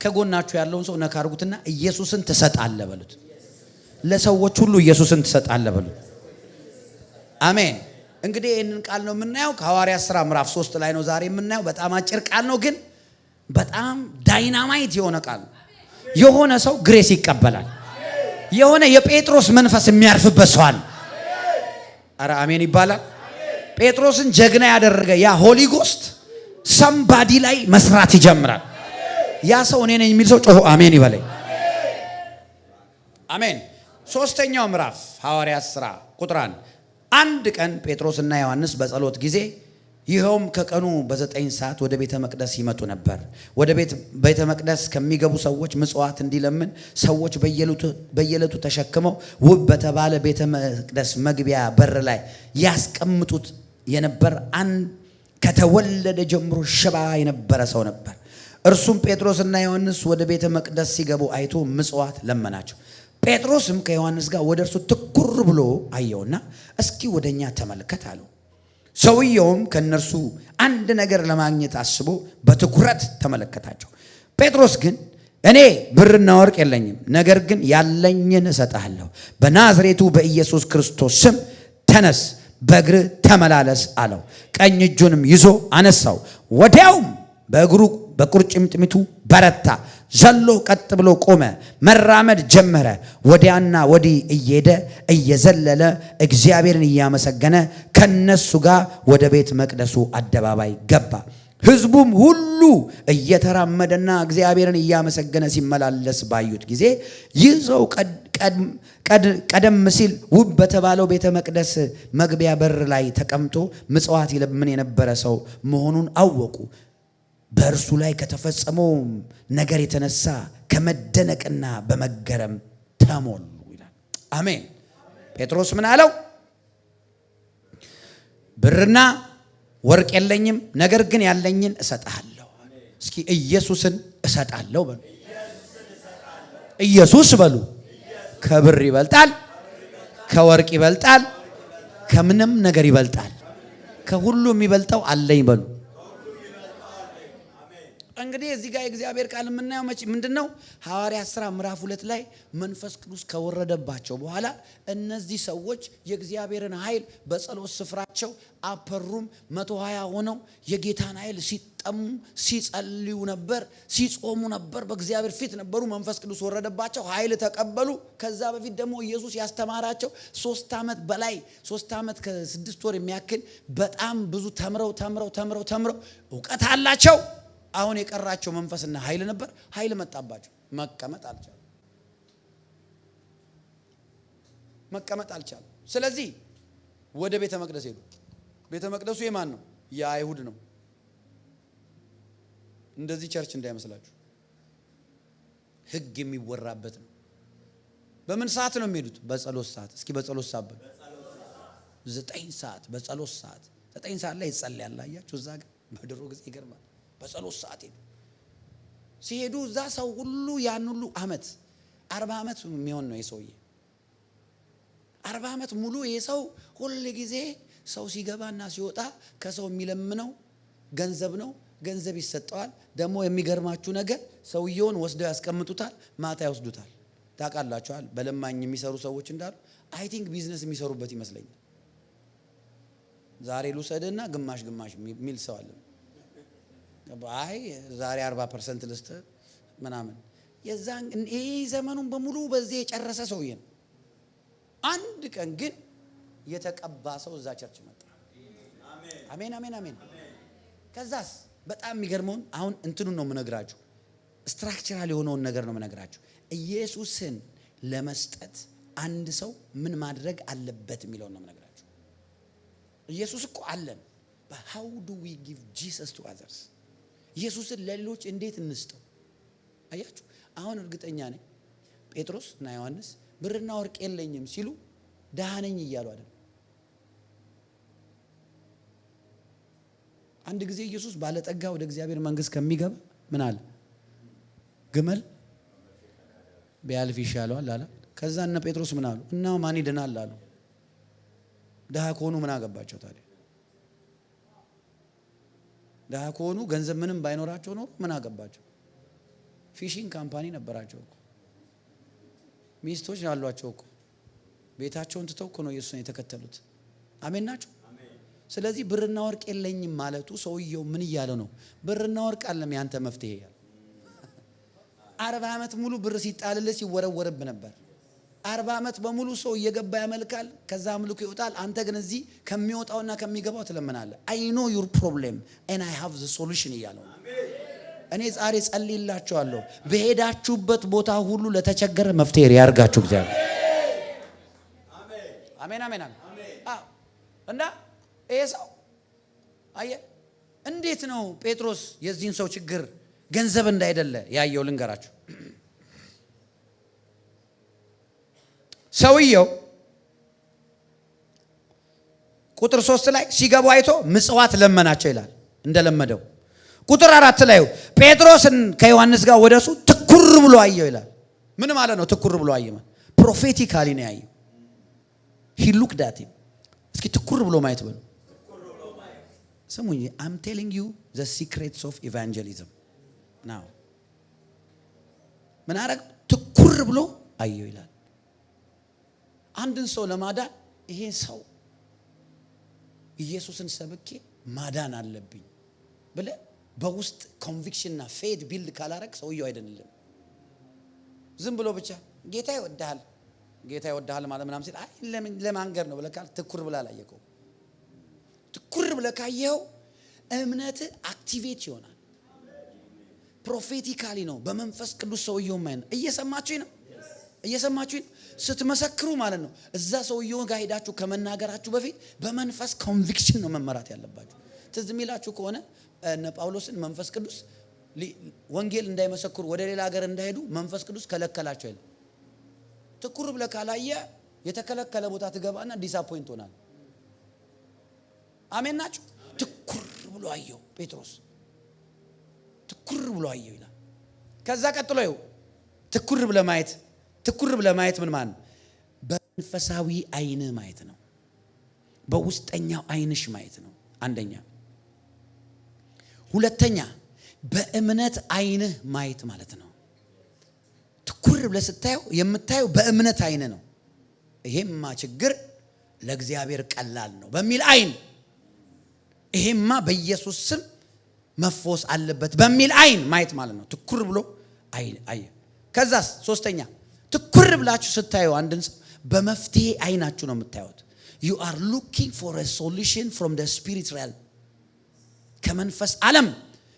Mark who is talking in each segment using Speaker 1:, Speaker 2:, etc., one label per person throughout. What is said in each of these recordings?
Speaker 1: ከጎናችሁ ያለውን ሰው ነካ አድርጉትና ኢየሱስን ትሰጣለህ በሉት። ለሰዎች ሁሉ ኢየሱስን ትሰጣለህ በሉት። አሜን። እንግዲህ ይህንን ቃል ነው የምናየው ከሐዋርያት ሥራ ምዕራፍ 3 ላይ ነው ዛሬ የምናየው። በጣም አጭር ቃል ነው ግን በጣም ዳይናማይት የሆነ ቃል ነው። የሆነ ሰው ግሬስ ይቀበላል። የሆነ የጴጥሮስ መንፈስ የሚያርፍበት ሰው አለ። አረ አሜን ይባላል። ጴጥሮስን ጀግና ያደረገ ያ ሆሊ ጎስት ሰምባዲ ላይ መስራት ይጀምራል። ያ ሰው እኔ ነኝ የሚል ሰው ጮሆ አሜን ይበለኝ። አሜን። ሶስተኛው ምዕራፍ ሐዋርያት ሥራ ቁጥር 1 አንድ ቀን ጴጥሮስና ዮሐንስ በጸሎት ጊዜ ይኸውም ከቀኑ በ9 ሰዓት ወደ ቤተ መቅደስ ይመጡ ነበር። ወደ ቤተ መቅደስ ከሚገቡ ሰዎች ምጽዋት እንዲለምን ሰዎች በየዕለቱ ተሸክመው ውብ በተባለ ቤተ መቅደስ መግቢያ በር ላይ ያስቀምጡት የነበር አንድ ከተወለደ ጀምሮ ሽባ የነበረ ሰው ነበር። እርሱም ጴጥሮስና ዮሐንስ ወደ ቤተ መቅደስ ሲገቡ አይቶ ምጽዋት ለመናቸው። ጴጥሮስም ከዮሐንስ ጋር ወደ እርሱ ትኩር ብሎ አየውና እስኪ ወደኛ ተመልከት አለው። ሰውየውም ከነርሱ አንድ ነገር ለማግኘት አስቦ በትኩረት ተመለከታቸው። ጴጥሮስ ግን እኔ ብርና ወርቅ የለኝም፣ ነገር ግን ያለኝን እሰጥሃለሁ። በናዝሬቱ በኢየሱስ ክርስቶስ ስም ተነስ፣ በእግር ተመላለስ አለው። ቀኝ እጁንም ይዞ አነሳው። ወዲያውም በእግሩ በቁርጭምጭሚቱ በረታ፣ ዘሎ ቀጥ ብሎ ቆመ፣ መራመድ ጀመረ። ወዲያና ወዲህ እየሄደ እየዘለለ እግዚአብሔርን እያመሰገነ ከነሱ ጋር ወደ ቤተ መቅደሱ አደባባይ ገባ። ሕዝቡም ሁሉ እየተራመደና እግዚአብሔርን እያመሰገነ ሲመላለስ ባዩት ጊዜ ይህ ሰው ቀደም ሲል ውብ በተባለው ቤተ መቅደስ መግቢያ በር ላይ ተቀምጦ ምጽዋት ይለምን የነበረ ሰው መሆኑን አወቁ። በእርሱ ላይ ከተፈጸመው ነገር የተነሳ ከመደነቅና በመገረም ተሞሉ ይላል። አሜን። ጴጥሮስ ምን አለው? ብርና ወርቅ የለኝም፣ ነገር ግን ያለኝን እሰጥሃለሁ። እስኪ ኢየሱስን እሰጣለሁ በሉ። ኢየሱስ በሉ። ከብር ይበልጣል፣ ከወርቅ ይበልጣል፣ ከምንም ነገር ይበልጣል። ከሁሉ የሚበልጠው አለኝ በሉ። እንግዲህ እዚህ ጋር የእግዚአብሔር ቃል የምናየው ምንድነው? ሐዋርያት ሥራ ምዕራፍ 2 ላይ መንፈስ ቅዱስ ከወረደባቸው በኋላ እነዚህ ሰዎች የእግዚአብሔርን ኃይል በጸሎት ስፍራቸው አፐሩም 120 ሆነው የጌታን ኃይል ሲጠሙ ሲጸልዩ ነበር፣ ሲጾሙ ነበር፣ በእግዚአብሔር ፊት ነበሩ። መንፈስ ቅዱስ ወረደባቸው፣ ኃይል ተቀበሉ። ከዛ በፊት ደግሞ ኢየሱስ ያስተማራቸው 3 ዓመት በላይ 3 ዓመት ከ6 ወር የሚያክል በጣም ብዙ ተምረው እውቀት አላቸው። አሁን የቀራቸው መንፈስና ኃይል ነበር። ኃይል መጣባቸው፣ መቀመጥ አልቻሉ። ስለዚህ ወደ ቤተ መቅደስ ሄዱ። ቤተ መቅደሱ የማን ነው? የአይሁድ ነው። እንደዚህ ቸርች እንዳይመስላችሁ፣ ሕግ የሚወራበት ነው። በምን ሰዓት ነው የሚሄዱት? በጸሎት ሰዓት። እስኪ በጸሎት ሰዓት 9 ሰዓት በጸሎት ሰዓት 9 ሰዓት ላይ ይጸልያል። አያችሁ እዛ ጋር በድሮ ጊዜ ይገርማል። በጸሎት ሰዓት ሲሄዱ እዛ ሰው ሁሉ ያን ሁሉ ዓመት 40 ዓመት የሚሆን ነው የሰውዬ 40 ዓመት ሙሉ የሰው ሁሉ ጊዜ ሰው ሲገባና ሲወጣ ከሰው የሚለምነው ገንዘብ ነው። ገንዘብ ይሰጠዋል። ደግሞ የሚገርማችሁ ነገር ሰውየውን ወስደው ያስቀምጡታል፣ ማታ ይወስዱታል። ታውቃላችኋል በለማኝ የሚሰሩ ሰዎች እንዳሉ። አይ ቲንክ ቢዝነስ የሚሰሩበት ይመስለኛል። ዛሬ ልውሰድና ግማሽ የሚል ሰው አለ። አይ ዛሬ 40% ልስጥ ምናምን። የዛን ይሄ ዘመኑን በሙሉ በዚህ የጨረሰ ሰውዬ ነው። አንድ ቀን ግን የተቀባ ሰው እዛ ቸርች መጣ። አሜን አሜን አሜን። ከዛስ በጣም የሚገርመውን አሁን እንትኑን ነው የምነግራችሁ፣ ስትራክቸራል የሆነውን ነገር ነው የምነግራችሁ። ኢየሱስን ለመስጠት አንድ ሰው ምን ማድረግ አለበት የሚለውን ነው የምነግራችሁ። ኢየሱስ እኮ አለን። but how do we give Jesus to others? ኢየሱስን ለሌሎች እንዴት እንስጠው? አያችሁ አሁን እርግጠኛ ነኝ ጴጥሮስ እና ዮሐንስ ብርና ወርቅ የለኝም ሲሉ ደሃ ነኝ እያሉ አይደል? አንድ ጊዜ ኢየሱስ ባለጠጋ ወደ እግዚአብሔር መንግስት ከሚገባ ምን አለ? ግመል ቢያልፍ ይሻለዋል አለ። ከዛ እነ ጴጥሮስ ምን አሉ? እና ማን ይድናል አሉ። ደሃ ከሆኑ ምን አገባቸው ታዲያ? ደሃ ከሆኑ ገንዘብ ምንም ባይኖራቸው ነው ምን አገባቸው? ፊሽንግ ካምፓኒ ነበራቸው እኮ ሚስቶች ያሏቸው እኮ ቤታቸውን ትተው እኮ ነው ኢየሱስን የተከተሉት። አሜን ናቸው። ስለዚህ ብርና ወርቅ የለኝም ማለቱ ሰውየው ምን እያለ ነው? ብርና ወርቅ አለም ያንተ መፍትሄ ያለ 40 ዓመት ሙሉ ብር ሲጣልልህ ሲወረወርብ ነበር። 40 ዓመት በሙሉ ሰው እየገባ ያመልካል፣ ከዛ አምልኮ ይወጣል። አንተ ግን እዚህ ከሚወጣውና ከሚገባው ትለምናለህ። I know your problem and I have the solution እያለው እኔ ዛሬ ጸልይላችኋለሁ። በሄዳችሁበት ቦታ ሁሉ ለተቸገረ መፍትሄ ያርጋችሁ እግዚአብሔር። አሜን አሜን አሜን። እና ይሄ ሰው አየ እንዴት ነው ጴጥሮስ የዚህን ሰው ችግር ገንዘብ እንዳይደለ ያየው ልንገራችሁ። ሰውየው ቁጥር 3 ላይ ሲገቡ አይቶ ምጽዋት ለመናቸው ይላል እንደለመደው። ቁጥር 4 ላይ ጴጥሮስን ከዮሐንስ ጋር ወደሱ ትኩር ብሎ አየው ይላል። ምን ማለት ነው ትኩር ብሎ አየው? ፕሮፌቲካሊ ነው ያየው። he looked at him። እስኪ ትኩር ብሎ ማየት በሉ። ስሙኝ I'm telling you the secrets of evangelism now። ምን አረግ? ትኩር ብሎ አየው ይላል። አንድን ሰው ለማዳን ይሄ ሰው ኢየሱስን ሰብኬ ማዳን አለብኝ ብለ በውስጥ ኮንቪክሽንና ፌት ቢልድ ካላረክ ሰውየው አይደለም። ዝም ብሎ ብቻ ጌታ ይወዳል ማለት ምናምን ሲል አይ ለማንገር ነው ብለካል። ትኩር ብላ አላየከው። ትኩር ብለ ካየው እምነት አክቲቬት ይሆናል። ፕሮፌቲካሊ ነው በመንፈስ ቅዱስ ሰውየው ማይነ እየሰማችሁ ነው። ስትመሰክሩ ማለት ነው። እዛ ሰውየው ጋር ሄዳችሁ ከመናገራችሁ በፊት በመንፈስ ኮንቪክሽን ነው መመራት ያለባችሁ። ትዝ የሚላችሁ ከሆነ እነ ጳውሎስን መንፈስ ቅዱስ ወንጌል እንዳይመሰክሩ ወደ ሌላ ሀገር እንዳይሄዱ መንፈስ ቅዱስ ከለከላቸው ይላል። ትኩር ብለ ካላየ የተከለከለ ቦታ ትገባና ዲስአፖይንት ሆናል። አሜን ናችሁ። ትኩር ብሎ አየው ጴጥሮስ። ትኩር ብሎ አየው ይላል። ከዛ ቀጥሎ ይው ትኩር ብለ ማየት ምን ማለት ነው? በመንፈሳዊ አይን ማየት ነው። በውስጠኛው አይንሽ ማየት ነው አንደኛ። ሁለተኛ በእምነት አይንህ ማየት ማለት ነው። ትኩር ብለ ስታየው የምታየው በእምነት አይን ነው። ይሄማ ችግር ለእግዚአብሔር ቀላል ነው በሚል አይን፣ ይሄማ በኢየሱስ ስም መፎስ አለበት በሚል አይን ማየት ማለት ነው። ትኩር ብሎ አየ። ከዛስ ሶስተኛ ትኩር ብላችሁ ስታዩ አንድን ሰው በመፍትሄ አይናችሁ ነው የምታዩት። you are looking for a solution from the spirit realm። ከመንፈስ ዓለም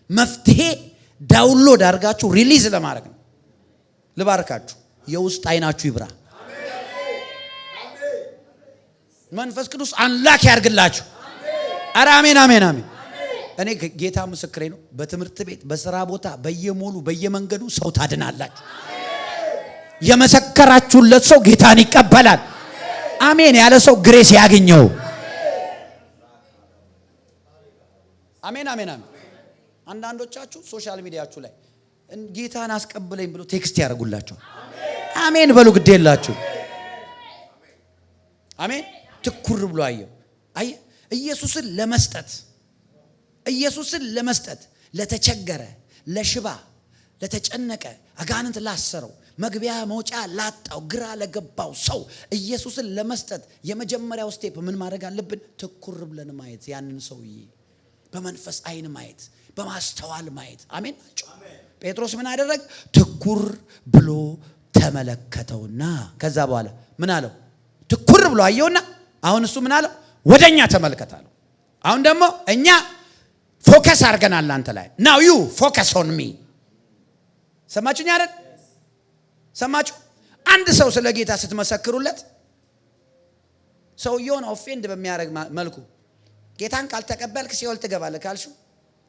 Speaker 1: መፍትሄ ዳውንሎድ አድርጋችሁ ሪሊዝ ለማድረግ ነው። ልባርካችሁ። የውስጥ አይናችሁ ይብራ። መንፈስ ቅዱስ አንላክ ያርግላችሁ። ኧረ አሜን አሜን አሜን። እኔ ጌታ ምስክሬ ነው። በትምህርት ቤት፣ በስራ ቦታ፣ በየሞሉ በየመንገዱ ሰው ታድናላችሁ። የመሰከራችሁለት ሰው ጌታን ይቀበላል። አሜን ያለ ሰው ግሬስ ያገኘው። አሜን አሜን አሜን። አንዳንዶቻችሁ ሶሻል ሚዲያችሁ ላይ ጌታን አስቀበለኝ ብሎ ቴክስት ያደርጉላችሁ። አሜን በሉ ግድ የላችሁ። አሜን። ትኩር ብሎ አየው። ኢየሱስን ለመስጠት ለተቸገረ፣ ለሽባ፣ ለተጨነቀ፣ አጋንንት ላሰረው፣ መግቢያ መውጫ ላጣው፣ ግራ ለገባው ሰው ኢየሱስን ለመስጠት የመጀመሪያው ስቴፕ ምን ማድረግ አለብን? ትኩር ብለን ማየት። ያንን ሰውዬ በመንፈስ አይን ማየት፣ በማስተዋል ማየት። አሜን ናቸው። ጴጥሮስ ምን አደረገ? ትኩር ብሎ ተመለከተውና ከዛ በኋላ ምን አለው? ትኩር ብሎ አየውና አሁን እሱ ምን አለው? ወደኛ ተመልከታለሁ። አሁን ደግሞ እኛ ፎከስ አድርገናል አንተ ላይ። now you focus on me። ሰማችሁኝ አይደል? ሰማችሁ? አንድ ሰው ስለ ጌታ ስትመሰክሩለት ሰውየውን ኦፌንድ በሚያደርግ መልኩ ጌታን ካልተቀበልክ ሲኦል ትገባለህ ካልሹ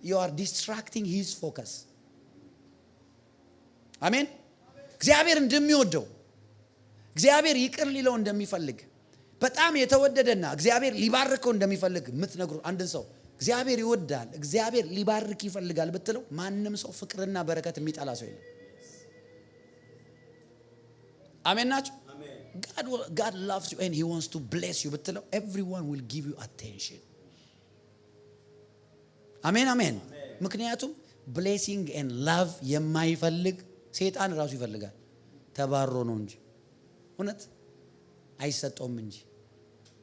Speaker 1: you are distracting his focus። አሜን። እግዚአብሔር እንደሚወደው፣ እግዚአብሔር ይቅር ሊለው እንደሚፈልግ፣ በጣም የተወደደና እግዚአብሔር ሊባርከው እንደሚፈልግ የምትነግሩ አንድን ሰው እግዚአብሔር ይወዳል፣ እግዚአብሔር ሊባርክ ይፈልጋል ብትለው ማንም ሰው ፍቅርና በረከት የሚጠላ ሰው የለም። አሜን ናችሁ። God loves you and he wants to bless you ብትለው everyone will give you attention። አሜን አሜን። ምክንያቱም blessing and love የማይፈልግ ሰይጣን ራሱ ይፈልጋል ተባሮ ነው እንጂ እውነት አይሰጠውም እንጂ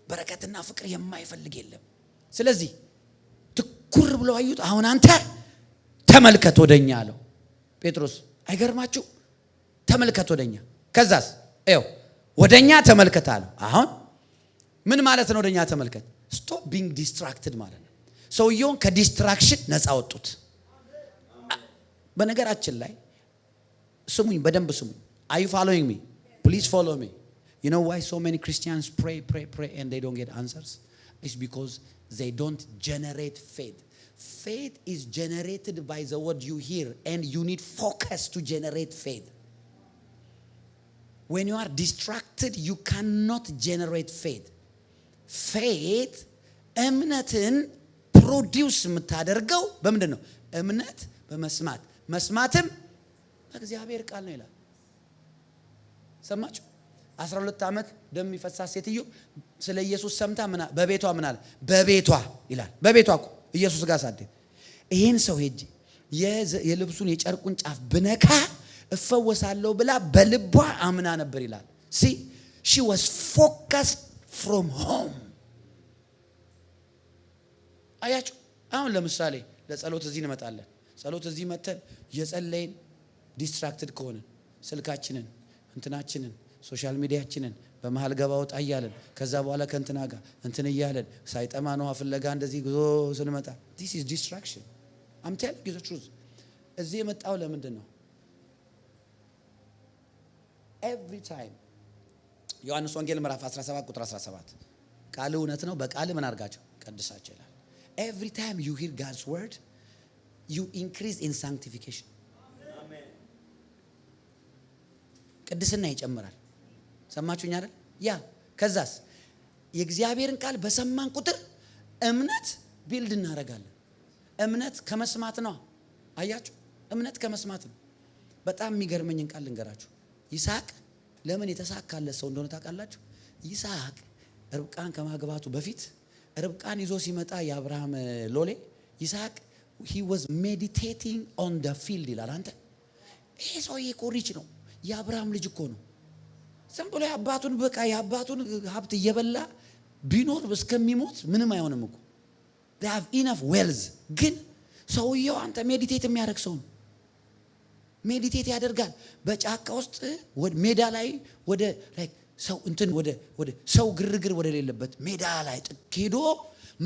Speaker 1: በረከትና ፍቅር የማይፈልግ የለም። ስለዚህ ትኩር ብለው አዩት። አሁን አንተ ተመልከት ወደኛ አለው ጴጥሮስ። አይገርማችሁ? ተመልከት ወደኛ። ከዛስ እው ወደኛ ተመልከት አለው። አሁን ምን ማለት ነው? ወደኛ ተመልከት ስቶፕ ቢንግ ዲስትራክትድ ማለት ነው። ሰውየውን ከዲስትራክሽን ነፃ ወጡት። በነገራችን ላይ ስሙኝ፣ በደንብ ስሙኝ። Are you following me? Please follow me. You know why so many Christians pray and they don't get answers? It's because they don't generate faith. Faith is generated by the word you hear, and you need focus to generate faith. When you are distracted, you cannot generate faith. Faith እምነትን ፕሮዲውስ የምታደርገው በምንድን ነው? እምነት በመስማት መስማትም በእግዚአብሔር ቃል ነው ይላል። ሰማችሁ? 12 ዓመት ደም የሚፈሳት ሴትዮ ስለ ኢየሱስ ሰምታ በቤቷ ምን አለ? በቤቷ ይላል። በቤቷ እኮ ኢየሱስ ጋር ሳደ ይሄን ሰው ሄጄ የልብሱን የጨርቁን ጫፍ ብነካ እፈወሳለሁ ብላ በልቧ አምና ነበር ይላል። See, she was focused from home. አያችሁ? አሁን ለምሳሌ ለጸሎት እዚህ እንመጣለን። ጸሎት እዚህ መተን የጸለይን ዲስትራክትድ ከሆነ ስልካችንን እንትናችንን ሶሻል ሚዲያችንን በመሃል ገባ ወጣ እያለን ከዛ በኋላ ከእንትና ጋር እንትን እያለን ሳይጠማ ነው ፍለጋ እንደዚህ ጉዞ ስንመጣ this is distraction. I'm telling you the truth. እዚህ የመጣው ለምንድን ነው? every time ዮሐንስ ወንጌል ምዕራፍ 17 ቁጥር 17 ቃል እውነት ነው፣ በቃል ምን አድርጋቸው ቀድሳቸው ይላል። every time you hear God's word you increase in sanctification. አሜን። ቅድስና ይጨምራል። ሰማችሁኝ አይደል? ያ ከዛስ የእግዚአብሔርን ቃል በሰማን ቁጥር እምነት ቢልድ እናደርጋለን። እምነት ከመስማት ነው። አያችሁ? እምነት ከመስማት ነው። በጣም የሚገርመኝን ቃል ልንገራችሁ። ይስሐቅ ለምን የተሳካለት ሰው እንደሆነ ታውቃላችሁ? ይስሐቅ ርብቃን ከማግባቱ በፊት ርብቃን ይዞ ሲመጣ የአብርሃም ሎሌ ይስሐቅ he was meditating on the field ይላል። አንተ ይሄ ሰውዬ እኮ ሪች ነው፣ የአብርሃም ልጅ እኮ ነው። ዝም ብሎ የአባቱን በቃ የአባቱን ሀብት እየበላ ቢኖር እስከሚሞት ምንም አይሆንም እኮ they have enough wealth። ግን ሰውየው አንተ ሜዲቴት የሚያደርግ ሰው ነው። ሜዲቴት ያደርጋል በጫካ ውስጥ ወደ ሜዳ ላይ ወደ like ሰው እንትን ወደ ሰው ግርግር ወደ ሌለበት ሜዳ ላይ ጥግ ሄዶ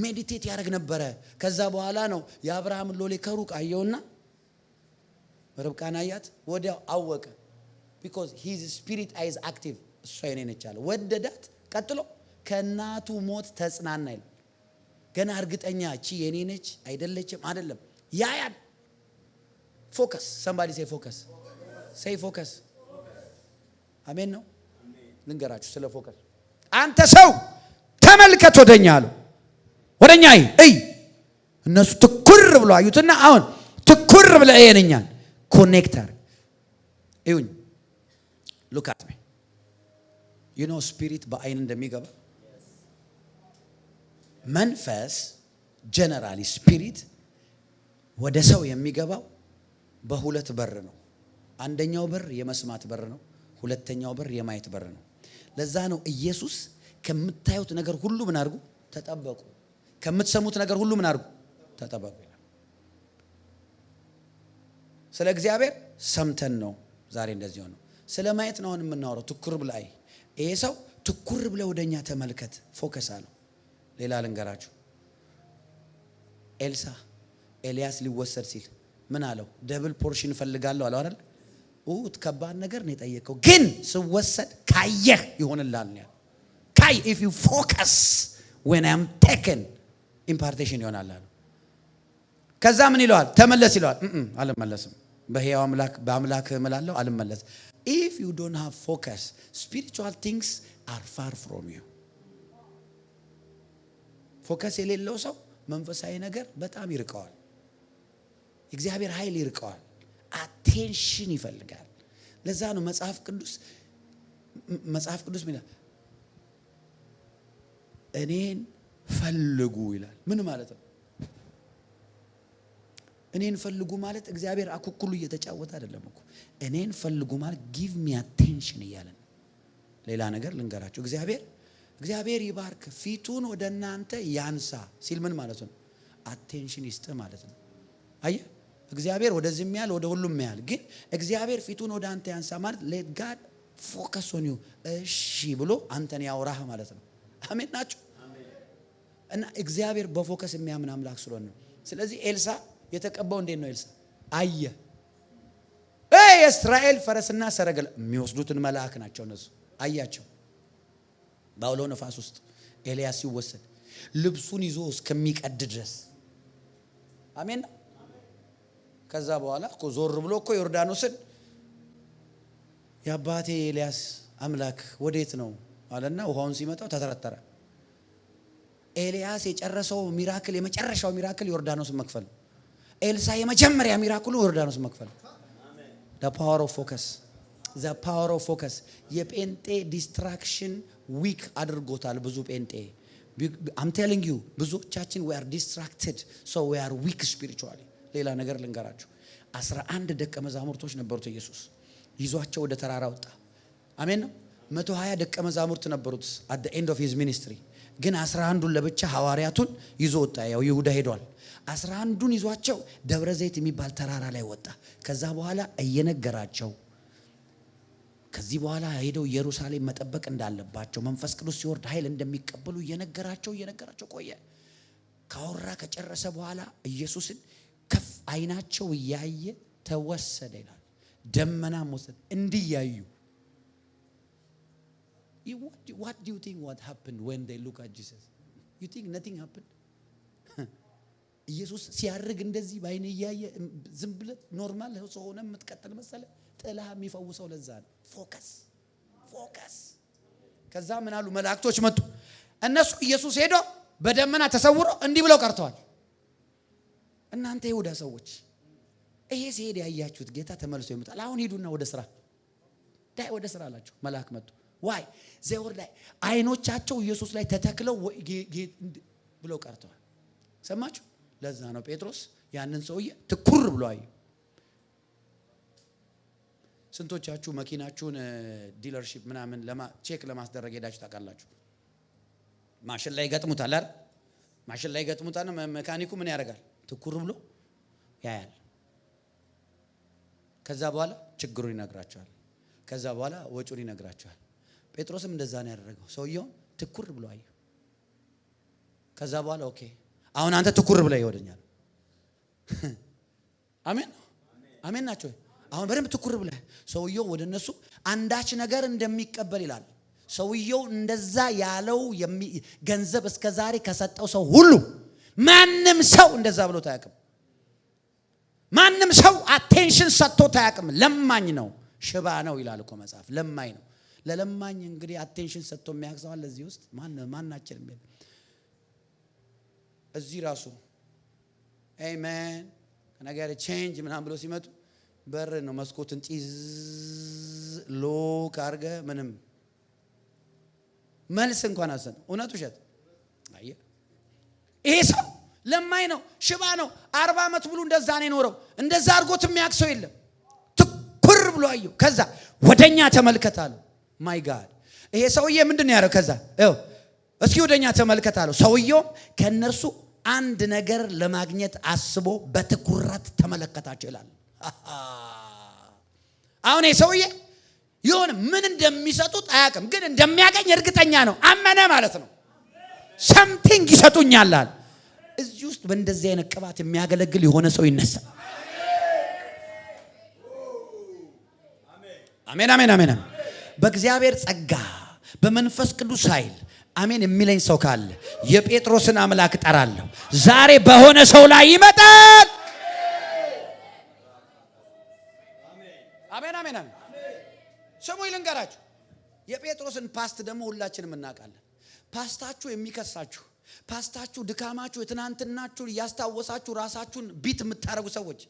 Speaker 1: ሜዲቴት ያደርግ ነበረ። ከዛ በኋላ ነው የአብርሃም ሎሌ ከሩቅ አየውና ርብቃን አያት፣ ወዲያው አወቀ። because his spirit is active። እሷ የኔ ነች አለ፣ ወደዳት። ቀጥሎ ከናቱ ሞት ተጽናና ይላል። ገና እርግጠኛ እቺ የኔ ነች አይደለችም አይደለም ያያል። ፎከስ somebody say focus say focus አሜን ነው። ልንገራችሁ ስለ ፎከስ። አንተ ሰው ተመልከት ወደኛ አሉ። ወደኛ እይ። እነሱ ትኩር ብሎ አዩትና አሁን ትኩር ብለ እየነኛል ኮኔክተር እዩኝ። look at me. you know spirit በአይን እንደሚገባ መንፈስ ጀነራሊ ስፒሪት ወደ ሰው የሚገባው በሁለት በር ነው። አንደኛው በር የመስማት በር ነው። ሁለተኛው በር የማየት በር ነው። ለዛ ነው ኢየሱስ ከምታዩት ነገር ሁሉ ምን አድርጉ? ተጠበቁ። ከምትሰሙት ነገር ሁሉ ምን አድርጉ? ተጠበቁ ይላል። ስለ እግዚአብሔር ሰምተን ነው ዛሬ እንደዚህ ሆነው። ስለ ማየት ነው የምናወራው። ትኩር ብላይ ይሄ ሰው ትኩር ብለ ወደኛ ተመልከት ፎከስ አለው። ሌላ ልንገራችሁ። ኤልሳ ኤልያስ ሊወሰድ ሲል ምን አለው? ደብል ፖርሽን ፈልጋለሁ አለው አይደል? ከባድ ነገር ነው የጠየቀው፣ ግን ስወሰድ ካየህ ይሆንልሃል ነው። ካይ if you focus when I am taken impartation ይሆናል አለው። ከዛ ምን ይለዋል? ተመለስ ይለዋል። አልመለስም፣ በሕያው አምላክ በአምላክ እምላለሁ አልመለስም። if you don't have focus spiritual things are far from you። ፎከስ የሌለው ሰው መንፈሳዊ ነገር በጣም ይርቀዋል። እግዚአብሔር ኃይል ይርቀዋል። አቴንሽን ይፈልጋል። ለዛ ነው መጽሐፍ ቅዱስ ምን ይላል? እኔን ፈልጉ ይላል። ምን ማለት ነው? እኔን ፈልጉ ማለት እግዚአብሔር አኩኩሉ እየተጫወተ አይደለም እኮ። እኔን ፈልጉ ማለት ጊቭ ሚ አቴንሽን እያለን። ሌላ ነገር ልንገራችሁ። እግዚአብሔር ይባርክ ፊቱን ወደ እናንተ ያንሳ ሲል ምን ማለት ነው? አቴንሽን ይስጥ ማለት ነው። አየህ እግዚአብሔር ወደዚህ የሚያል ወደ ሁሉም የሚያል፣ ግን እግዚአብሔር ፊቱን ወደ አንተ ያንሳ ማለት ሌት ጋድ ፎከስ ኦን ዩ እሺ ብሎ አንተን ያውራህ ማለት ነው። አሜን ናችሁ? እና እግዚአብሔር በፎከስ የሚያምን አምላክ ስለሆነ ነው። ስለዚህ ኤልሳ የተቀባው እንዴት ነው? ኤልሳ አየ የእስራኤል ፈረስና ሰረገላ የሚወስዱትን መልአክ ናቸው እነሱ። አያቸው ባውሎ ነፋስ ውስጥ ኤልያስ ሲወሰድ ልብሱን ይዞ እስከሚቀድ ድረስ። አሜን። ከዛ በኋላ እኮ ዞር ብሎ እኮ ዮርዳኖስን የአባቴ ኤልያስ አምላክ ወዴት ነው አለና ውሃውን ሲመጣው ተተረተረ። ኤልያስ የጨረሰው ሚራክል የመጨረሻው ሚራክል ዮርዳኖስን መክፈል። ኤልሳ የመጀመሪያ ሚራክሉ ዮርዳኖስን መክፈል። the power of focus የጴንጤ ዲስትራክሽን ዊክ አድርጎታል ብዙ ጴንጤ። I'm telling you ብዙዎቻችን we are distracted so we are weak spiritually። ሌላ ነገር ልንገራችሁ 11 ደቀ መዛሙርቶች ነበሩት ኢየሱስ ይዟቸው ወደ ተራራ ወጣ። አሜን ነው። 120 ደቀ መዛሙርት ነበሩት at the end of his ministry። ግን 11ዱን ለብቻ ሐዋርያቱን ይዞ ወጣ። ያው ይሁዳ ሄዷል። 11ዱን ይዟቸው ደብረ ዘይት የሚባል ተራራ ላይ ወጣ። ከዛ በኋላ እየነገራቸው ከዚህ በኋላ ሄደው ኢየሩሳሌም መጠበቅ እንዳለባቸው መንፈስ ቅዱስ ሲወርድ ኃይል እንደሚቀበሉ እየነገራቸው ቆየ። ካወራ ከጨረሰ በኋላ ኢየሱስን ከፍ አይናቸው እያየ ተወሰደ ይላል። ደመናም ወሰደ እንዲያዩ። What do you think what happened when they look at Jesus? You think nothing happened? ኢየሱስ ሲያርግ እንደዚህ ባይኔ እያየ ዝም ብለህ ኖርማል ሰው ሆነ የምትቀጥል መሰለ? ጥላህ የሚፈውሰው ለዛ ነው። ፎከስ። ከዛ ምን አሉ መላእክቶች መጡ። እነሱ ኢየሱስ ሄዶ በደመና ተሰውሮ እንዲህ ብለው ቀርተዋል። እናንተ ይሁዳ ሰዎች ይሄ ሲሄድ ያያችሁት ጌታ ተመልሶ ይመጣል። አሁን ሂዱና ወደ ስራ አላቸው። መልአክ መጡ። ዋይ ዘወር ላይ አይኖቻቸው ኢየሱስ ላይ ተተክለው ብለው ቀርተዋል። ሰማችሁ? ለዛ ነው ጴጥሮስ ያንን ሰውዬ ትኩር ብሎ አዩ። ስንቶቻችሁ መኪናችሁን ዲለርሺፕ ምናምን ቼክ ለማስደረግ ሄዳችሁ ታውቃላችሁ? ማሽን ላይ ገጥሙታል አይደል? ማሽን ላይ ገጥሙታል። መካኒኩ ምን ያደርጋል? ትኩር ብሎ ያያል። ከዛ በኋላ ችግሩን ይነግራቸዋል። ከዛ በኋላ ወጪውን ይነግራቸዋል። ጴጥሮስም እንደዛ ነው ያደረገው። ሰውየው ትኩር ብሎ አየ። ከዛ በኋላ ኦኬ አሁን አንተ ትኩር ብለህ ይወደኛል። አሜን ናቸው። አሁን በደንብ ትኩር ብለህ ሰውየው ወደ እነሱ አንዳች ነገር እንደሚቀበል ይላል። ሰውየው እንደዛ ያለው ገንዘብ እስከዛሬ ከሰጠው ሰው ሁሉ ማንም ሰው እንደዛ ብሎ ታያቅም። ማንም ሰው አቴንሽን ሰጥቶ ታያቅም። ለማኝ ነው፣ ሽባ ነው ይላል እኮ መጽሐፍ። ለማኝ ነው። ለለማኝ እንግዲህ አቴንሽን ሰጥቶ የሚያክሰዋል ለዚህ ውስጥ ማናችን የሚል እዚህ ራሱ አሜን ነገር ቼንጅ ምናምን ብሎ ሲመጡ በር ነው መስኮትን ጢዝ ሎክ አርገ ምንም መልስ እንኳን አሰን እውነት ውሸት። አየ ይሄ ሰው ለማኝ ነው፣ ሽባ ነው። 40 ዓመት ሙሉ እንደዛ ነው የኖረው። እንደዛ አርጎት የሚያክሰው የለም። ትኩር ብሎ አየው። ከዛ ወደኛ ተመልከታለሁ። ማይ ጋድ ይሄ ሰውዬ ምንድነው ያለው? ከዛ እስኪ ወደኛ ተመልከታለሁ። ሰውየው ከነርሱ አንድ ነገር ለማግኘት አስቦ በትኩረት ተመለከታቸው ይላል። አሁን ይሄ ሰውዬ ይሁን ምን እንደሚሰጡት አያውቅም፣ ግን እንደሚያገኝ እርግጠኛ ነው። አመነ ማለት ነው። ሰምቲንግ ይሰጡኛል አለ። እዚህ ውስጥ በእንደዚህ አይነት ቅባት የሚያገለግል የሆነ ሰው ይነሳል። አሜን። በእግዚአብሔር ጸጋ በመንፈስ ቅዱስ ኃይል አሜን የሚለኝ ሰው ካለ የጴጥሮስን አምላክ እጠራለሁ። ዛሬ በሆነ ሰው ላይ ይመጣል። አሜን። ስሙ ልንገራችሁ፣ የጴጥሮስን ፓስት ደግሞ ሁላችንም እናውቃለን። ፓስታችሁ የሚከሳችሁ፣ ፓስታችሁ ድካማችሁ፣ የትናንትናችሁ እያስታወሳችሁ ራሳችሁን ቢት የምታረጉ ሰዎች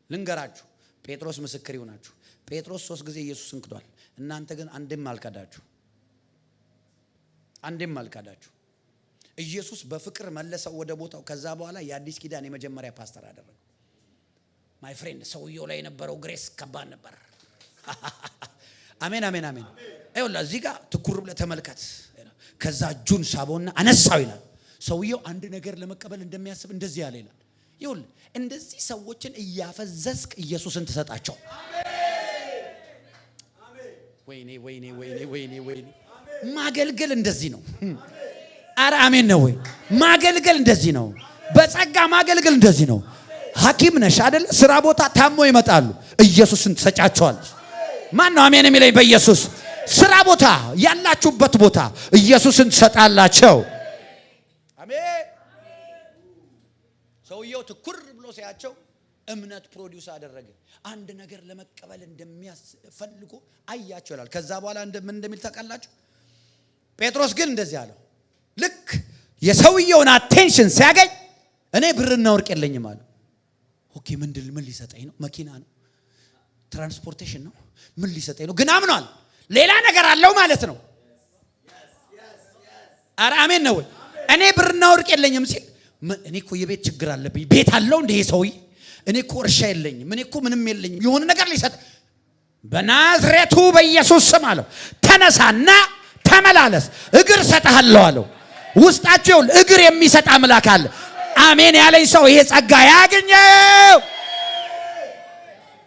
Speaker 1: ልንገራችሁ፣ ጴጥሮስ ምስክር ይሆናችሁ። ጴጥሮስ 3 ጊዜ ኢየሱስን ክዷል። እናንተ ግን አንድም አልካዳችሁ። ኢየሱስ በፍቅር መለሰው ወደ ቦታው። ከዛ በኋላ የአዲስ ኪዳን የመጀመሪያ ፓስተር አደረገው። ማይ ፍሬንድ ሰውየው ላይ የነበረው ግሬስ ከባድ ነበር። አሜን አሜን አሜን። አይውላ እዚህ ጋር ትኩር ብለህ ተመልከት። ከዛ እጁን ሳበውና አነሳው ይላል። ሰውየው አንድ ነገር ለመቀበል እንደሚያስብ እንደዚህ ያለ ይላል። ይውል እንደዚህ ሰዎችን እያፈዘዝክ ኢየሱስን ተሰጣቸው። ወይኔ ወይኔ ወይኔ ወይኔ ወይኔ። ማገልገል እንደዚህ ነው። አረ አሜን ነው ወይ? ማገልገል እንደዚህ ነው። በጸጋ ማገልገል እንደዚህ ነው። ሐኪም ነሽ አይደል? ስራ ቦታ ታሞ ይመጣሉ። ኢየሱስን ትሰጫቸዋለሽ። ማን ነው አሜን የሚለኝ? በኢየሱስ ስራ ቦታ ያላችሁበት ቦታ ኢየሱስን ትሰጣላቸው። አሜን። ሰውየው ትኩር ብሎ ሲያቸው እምነት ፕሮዲውስ አደረገ። አንድ ነገር ለመቀበል እንደሚያስፈልጉ አያቸው ይላል። ከዛ በኋላ ምን እንደሚል ታውቃላችሁ? ጴጥሮስ ግን እንደዚህ አለው። ልክ የሰውየውን አቴንሽን ሲያገኝ እኔ ብርና ወርቅ የለኝም አለ። ኦኬ ምን ሊሰጠኝ ነው? መኪና ነው? ትራንስፖርቴሽን ነው? ምን ሊሰጠኝ ነው? ግን አምኗል። ሌላ ነገር አለው ማለት ነው። አረ አሜን ነው ወይ? እኔ ብርና ወርቅ የለኝም ሲል እኔ እኮ የቤት ችግር አለብኝ። ቤት አለው እንደ ይሄ ሰውዬ። እኔ እኮ እርሻ የለኝም። እኔ እኮ ምንም የለኝም። የሆነ ነገር ሊሰጥ በናዝሬቱ በኢየሱስ ስም አለው። ተነሳና ተመላለስ፣ እግር ሰጥሃለሁ አለው። ውስጣቸው እግር የሚሰጥ አምላክ አለ። አሜን ያለኝ ሰው ይሄ ጸጋ ያገኘው።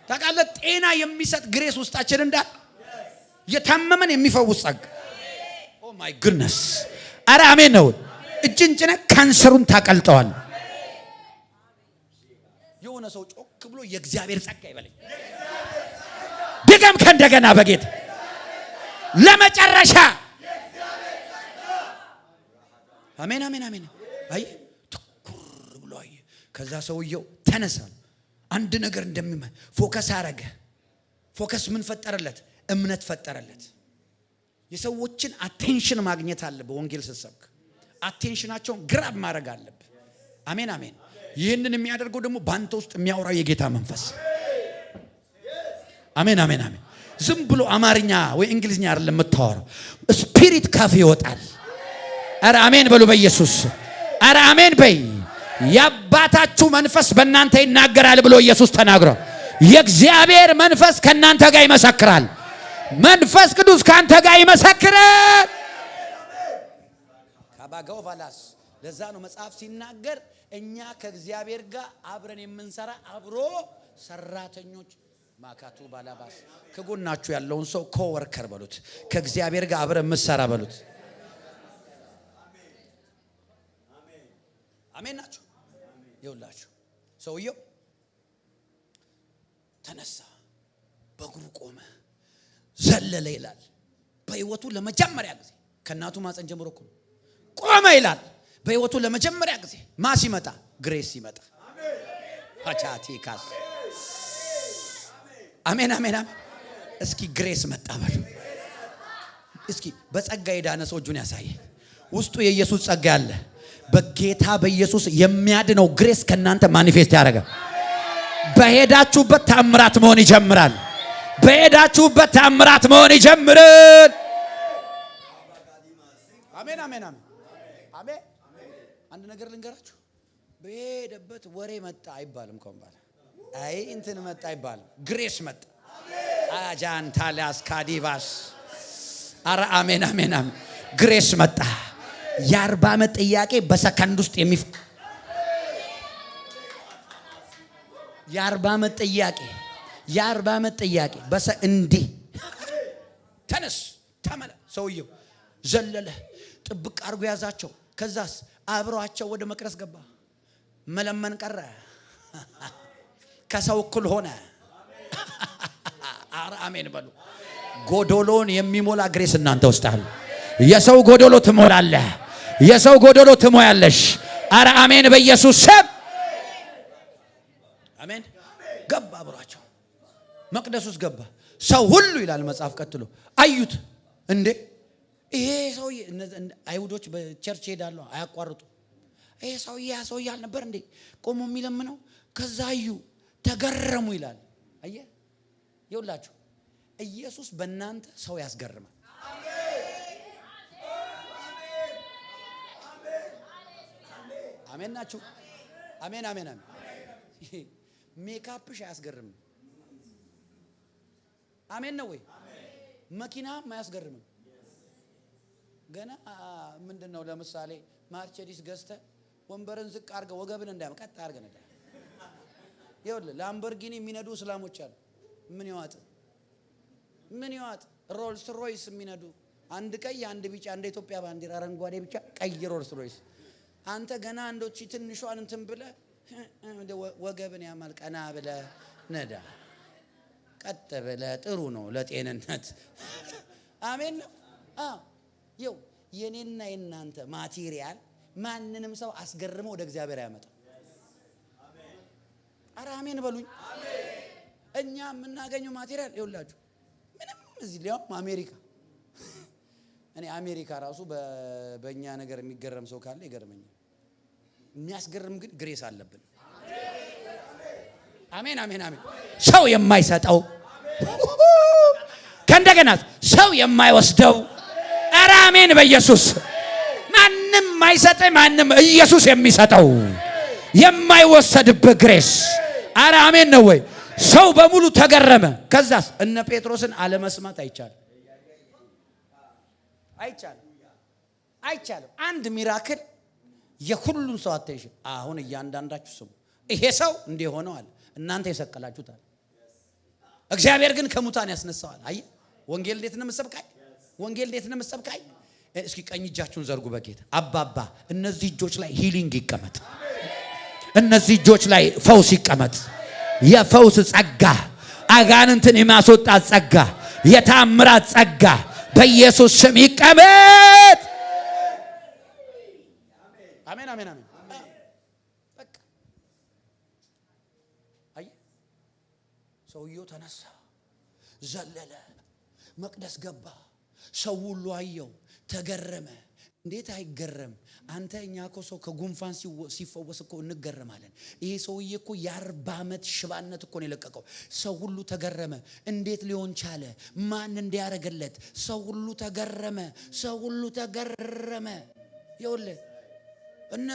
Speaker 1: ታውቃለህ፣ ጤና የሚሰጥ ግሬስ ውስጣችን እንዳለ፣ የታመመን የሚፈውስ ጸጋ። ኦ ማይ ጉድነስ። አረ አሜን ነው። እጅን ጭነህ ካንሰሩን ታቀልጠዋል። የሆነ ሰው ጮክ ብሎ የእግዚአብሔር ጸጋ ይበለኝ። ድገም ከእንደገና በጌታ ለመጨረሻ። አሜን አሜን አሜን። አይ ትኩር ብሎ አየ። ከዛ ሰውየው ተነሳ። አንድ ነገር ፎከስ አረገ። ፎከስ ምን ፈጠረለት? እምነት ፈጠረለት። የሰዎችን አቴንሽን ማግኘት አለብህ። ወንጌል ስትሰብክ አቴንሽናቸውን ግራብ ማድረግ አለብህ። አሜን አሜን። ይህንን የሚያደርገው ደግሞ ባንተ ውስጥ የሚያወራው የጌታ መንፈስ። አሜን አሜን አሜን። ዝም ብሎ አማርኛ ወይ እንግሊዝኛ አይደለም የምታወራው። ስፒሪት ካፍ ይወጣል። አረ አሜን በሉ በኢየሱስ። አረ አሜን በይ። የአባታችሁ መንፈስ በእናንተ ይናገራል ብሎ ኢየሱስ ተናግሯል። የእግዚአብሔር መንፈስ ከእናንተ ጋር ይመሰክራል። መንፈስ ቅዱስ ካንተ ጋር ይመሰክራል። ካባጋው ቫላስ። ለዛ ነው መጽሐፍ ሲናገር እኛ ከእግዚአብሔር ጋር አብረን የምንሰራ አብሮ ሰራተኞች ማካቱ ባላባስ። ከጎናችሁ ያለውን ሰው ኮወርከር በሉት። ከእግዚአብሔር ጋር አብረን የምንሰራ በሉት። አሜን ናችሁ? ይውላችሁ ሰውየው ተነሳ፣ በእግሩ ቆመ፣ ዘለለ ይላል። በህይወቱ ለመጀመሪያ ጊዜ ከእናቱ ማፀን ጀምሮ ቆመ ይላል። በህይወቱ ለመጀመሪያ ጊዜ ሲመጣ ግሬስ ሲመጣ አቻቲካስ። አሜን አሜን አሜን። እስኪ ግሬስ መጣ በሉ እስኪ። በጸጋ የዳነ ሰው እጁን ያሳየ። ውስጡ የኢየሱስ ጸጋ ያለ በጌታ በኢየሱስ የሚያድነው ግሬስ ከናንተ ማኒፌስት ያደርጋል። በሄዳችሁበት ተአምራት መሆን ይጀምራል። በሄዳችሁበት ተአምራት መሆን ይጀምራል። አሜን አሜን አሜን አሜን። አንድ ነገር ልንገራችሁ። በሄደበት ወሬ መጣ አይባልም። ኮምባላ አይ እንትን መጣ አይባልም። ግሬስ መጣ። አጃንታላስ ካዲቫስ። አረ አሜን አሜን አሜን። ግሬስ መጣ። የ40 ዓመት ጥያቄ በሰከንድ ውስጥ የ40 ዓመት ጥያቄ እንዲህ ተነስ ተመለ። ሰውየው ዘለለ፣ ጥብቅ አድርጎ ያዛቸው። ከዛስ አብሯቸው ወደ መቅደስ ገባ። መለመን ቀረ። ከሰው እኩል ሆነ። አረ አሜን በሉ። ጎዶሎን የሚሞላ ግሬስ እናንተ ውስጥ አለ። የሰው ጎዶሎ ትሞላለህ። የሰው ጎዶሎ ትሞያለሽ። አረ አሜን በኢየሱስ ስም አሜን። ገባ አብሯቸው መቅደስ ውስጥ ገባ። ሰው ሁሉ ይላል መጽሐፍ ቀጥሎ አዩት። እንዴ ይሄ ሰውዬ አይሁዶች በቸርች ሄዳሉ አያቋርጡ። ይሄ ሰውዬ አልነበር እንዴ ቆሞ የሚለምነው? ከዛ አዩ ተገረሙ ይላል። አየ ይውላችሁ ኢየሱስ በእናንተ ሰው ያስገርማል። አሜን ናችሁ? አሜን አሜን አሜን። ሜካፕሽ አያስገርም። አሜን ነው ወይ? መኪና አያስገርምም። ገና ምንድነው ለምሳሌ ማርቼዲስ ገዝተ ወንበርን ዝቅ አድርገ ወገብን እንዳያመቀጥ አድርገ ነዳ። ይኸውልህ ላምበርጊኒ የሚነዱ እስላሞች አሉ። ምን ይዋጥ ሮልስ ሮይስ የሚነዱ አንድ ቀይ አንድ ቢጫ እንደ ኢትዮጵያ ባንዲራ አረንጓዴ ብቻ ቀይ ሮልስ ሮይስ። አንተ ገና እንደውቺ ትንሿን እንትን ብለ ወገብን ያማል ቀና ብለ ነዳ። ቀጥ ብለ ጥሩ ነው ለጤንነት። አሜን ነው። ይው የኔና የናንተ ማቴሪያል ማንንም ሰው አስገርመው ወደ እግዚአብሔር ያመጣ። አረ አሜን በሉኝ። እኛ የምናገኘው ማቴሪያል ይውላችሁ ምንም እዚህ ሊያው አሜሪካ እኔ አሜሪካ ራሱ በእኛ ነገር የሚገረም ሰው ካለ ይገርመኛል። የሚያስገርም ግን ግሬስ አለብን። አሜን አሜን አሜን። ሰው የማይሰጠው ከእንደገና ሰው የማይወስደው አረ አሜን በኢየሱስ ማንም ማይሰጥ ማንም ኢየሱስ የሚሰጠው የማይወሰድበት ግሬስ። አረ አሜን ነው ወይ? ሰው በሙሉ ተገረመ። ከዛስ እነ ጴጥሮስን አለመስማት አይቻልም። አንድ ሚራክል የሁሉም ሰው አቴንሽን። አሁን እያንዳንዳችሁ ስሙ። ይሄ ሰው እንዲህ ሆነው አለ እናንተ የሰቀላችሁታል፣ እግዚአብሔር ግን ከሙታን ያስነሳዋል። አይ ወንጌል እንዴት ነው የምትሰብካይ? እስኪ ቀኝ እጃችሁን ዘርጉ በጌታ አባባ። እነዚህ እጆች ላይ ሂሊንግ ይቀመጥ። እነዚህ እጆች ላይ ፈውስ ይቀመጥ። የፈውስ ጸጋ፣ አጋንንትን የማስወጣት ጸጋ፣ የታምራት ጸጋ በኢየሱስ ስም ይቀመጥ። አሜን አሜን አሜን። በቃ አይ ሰውየው ተነሳ፣ ዘለለ፣ መቅደስ ገባ። ሰው ሁሉ አየው፣ ተገረመ። እንዴት አይገረም? አንተ እኛ እኮ ሰው ከጉንፋን ሲፈወስ እኮ እንገረማለን። ይሄ ሰውዬ እኮ የ40 ዓመት ሽባነት እኮ ነው የለቀቀው። ሰው ሁሉ ተገረመ። እንዴት ሊሆን ቻለ? ማን እንዲያረጋለት? ሰው ሁሉ ተገረመ። ይኸውልህ እነ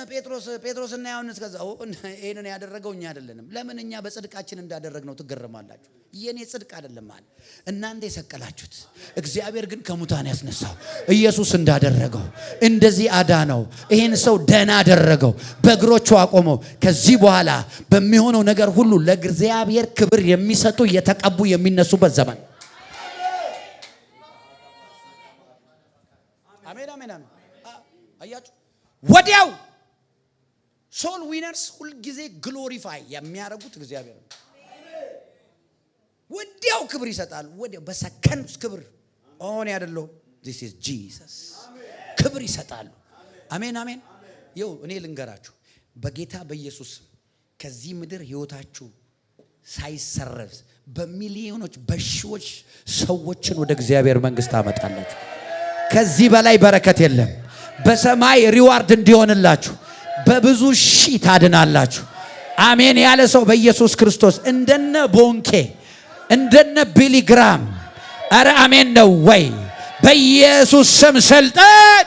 Speaker 1: ጴጥሮስና ዮሐንስ ከዛው ይሄንን ያደረገው እኛ አይደለንም። ለምን እኛ በጽድቃችን እንዳደረግነው ትገረማላችሁ? የኔ ጽድቅ አይደለም ማለት እናንተ የሰቀላችሁት። እግዚአብሔር ግን ከሙታን ያስነሳው ኢየሱስ እንዳደረገው እንደዚህ አዳነው። ይሄን ሰው ደህና አደረገው፣ በእግሮቹ አቆመው። ከዚህ በኋላ በሚሆነው ነገር ሁሉ ለእግዚአብሔር ክብር የሚሰጡ የተቀቡ የሚነሱበት ዘመን። አሜን አሜን አሜን። አያችሁ ወዲያው ሶል ዊነርስ ሁሉ ጊዜ ግሎሪፋይ የሚያደርጉት እግዚአብሔር ነው። ወዲያው ክብር ይሰጣል። ወዲያው በሰከንድ ክብር ኦን ያደለው this is Jesus ክብር ይሰጣሉ። አሜን አሜን። ይው እኔ ልንገራችሁ በጌታ በኢየሱስ ከዚህ ምድር ህይወታችሁ ሳይሰረዝ በሚሊዮኖች በሺዎች ሰዎችን ወደ እግዚአብሔር መንግስት አመጣላችሁ። ከዚህ በላይ በረከት የለም። በሰማይ ሪዋርድ እንዲሆንላችሁ በብዙ ሺህ ታድናላችሁ። አሜን ያለ ሰው በኢየሱስ ክርስቶስ እንደነ ቦንኬ እንደነ ቢሊ ግራም አረ አሜን ነው ወይ? በኢየሱስ ስም ስልጣን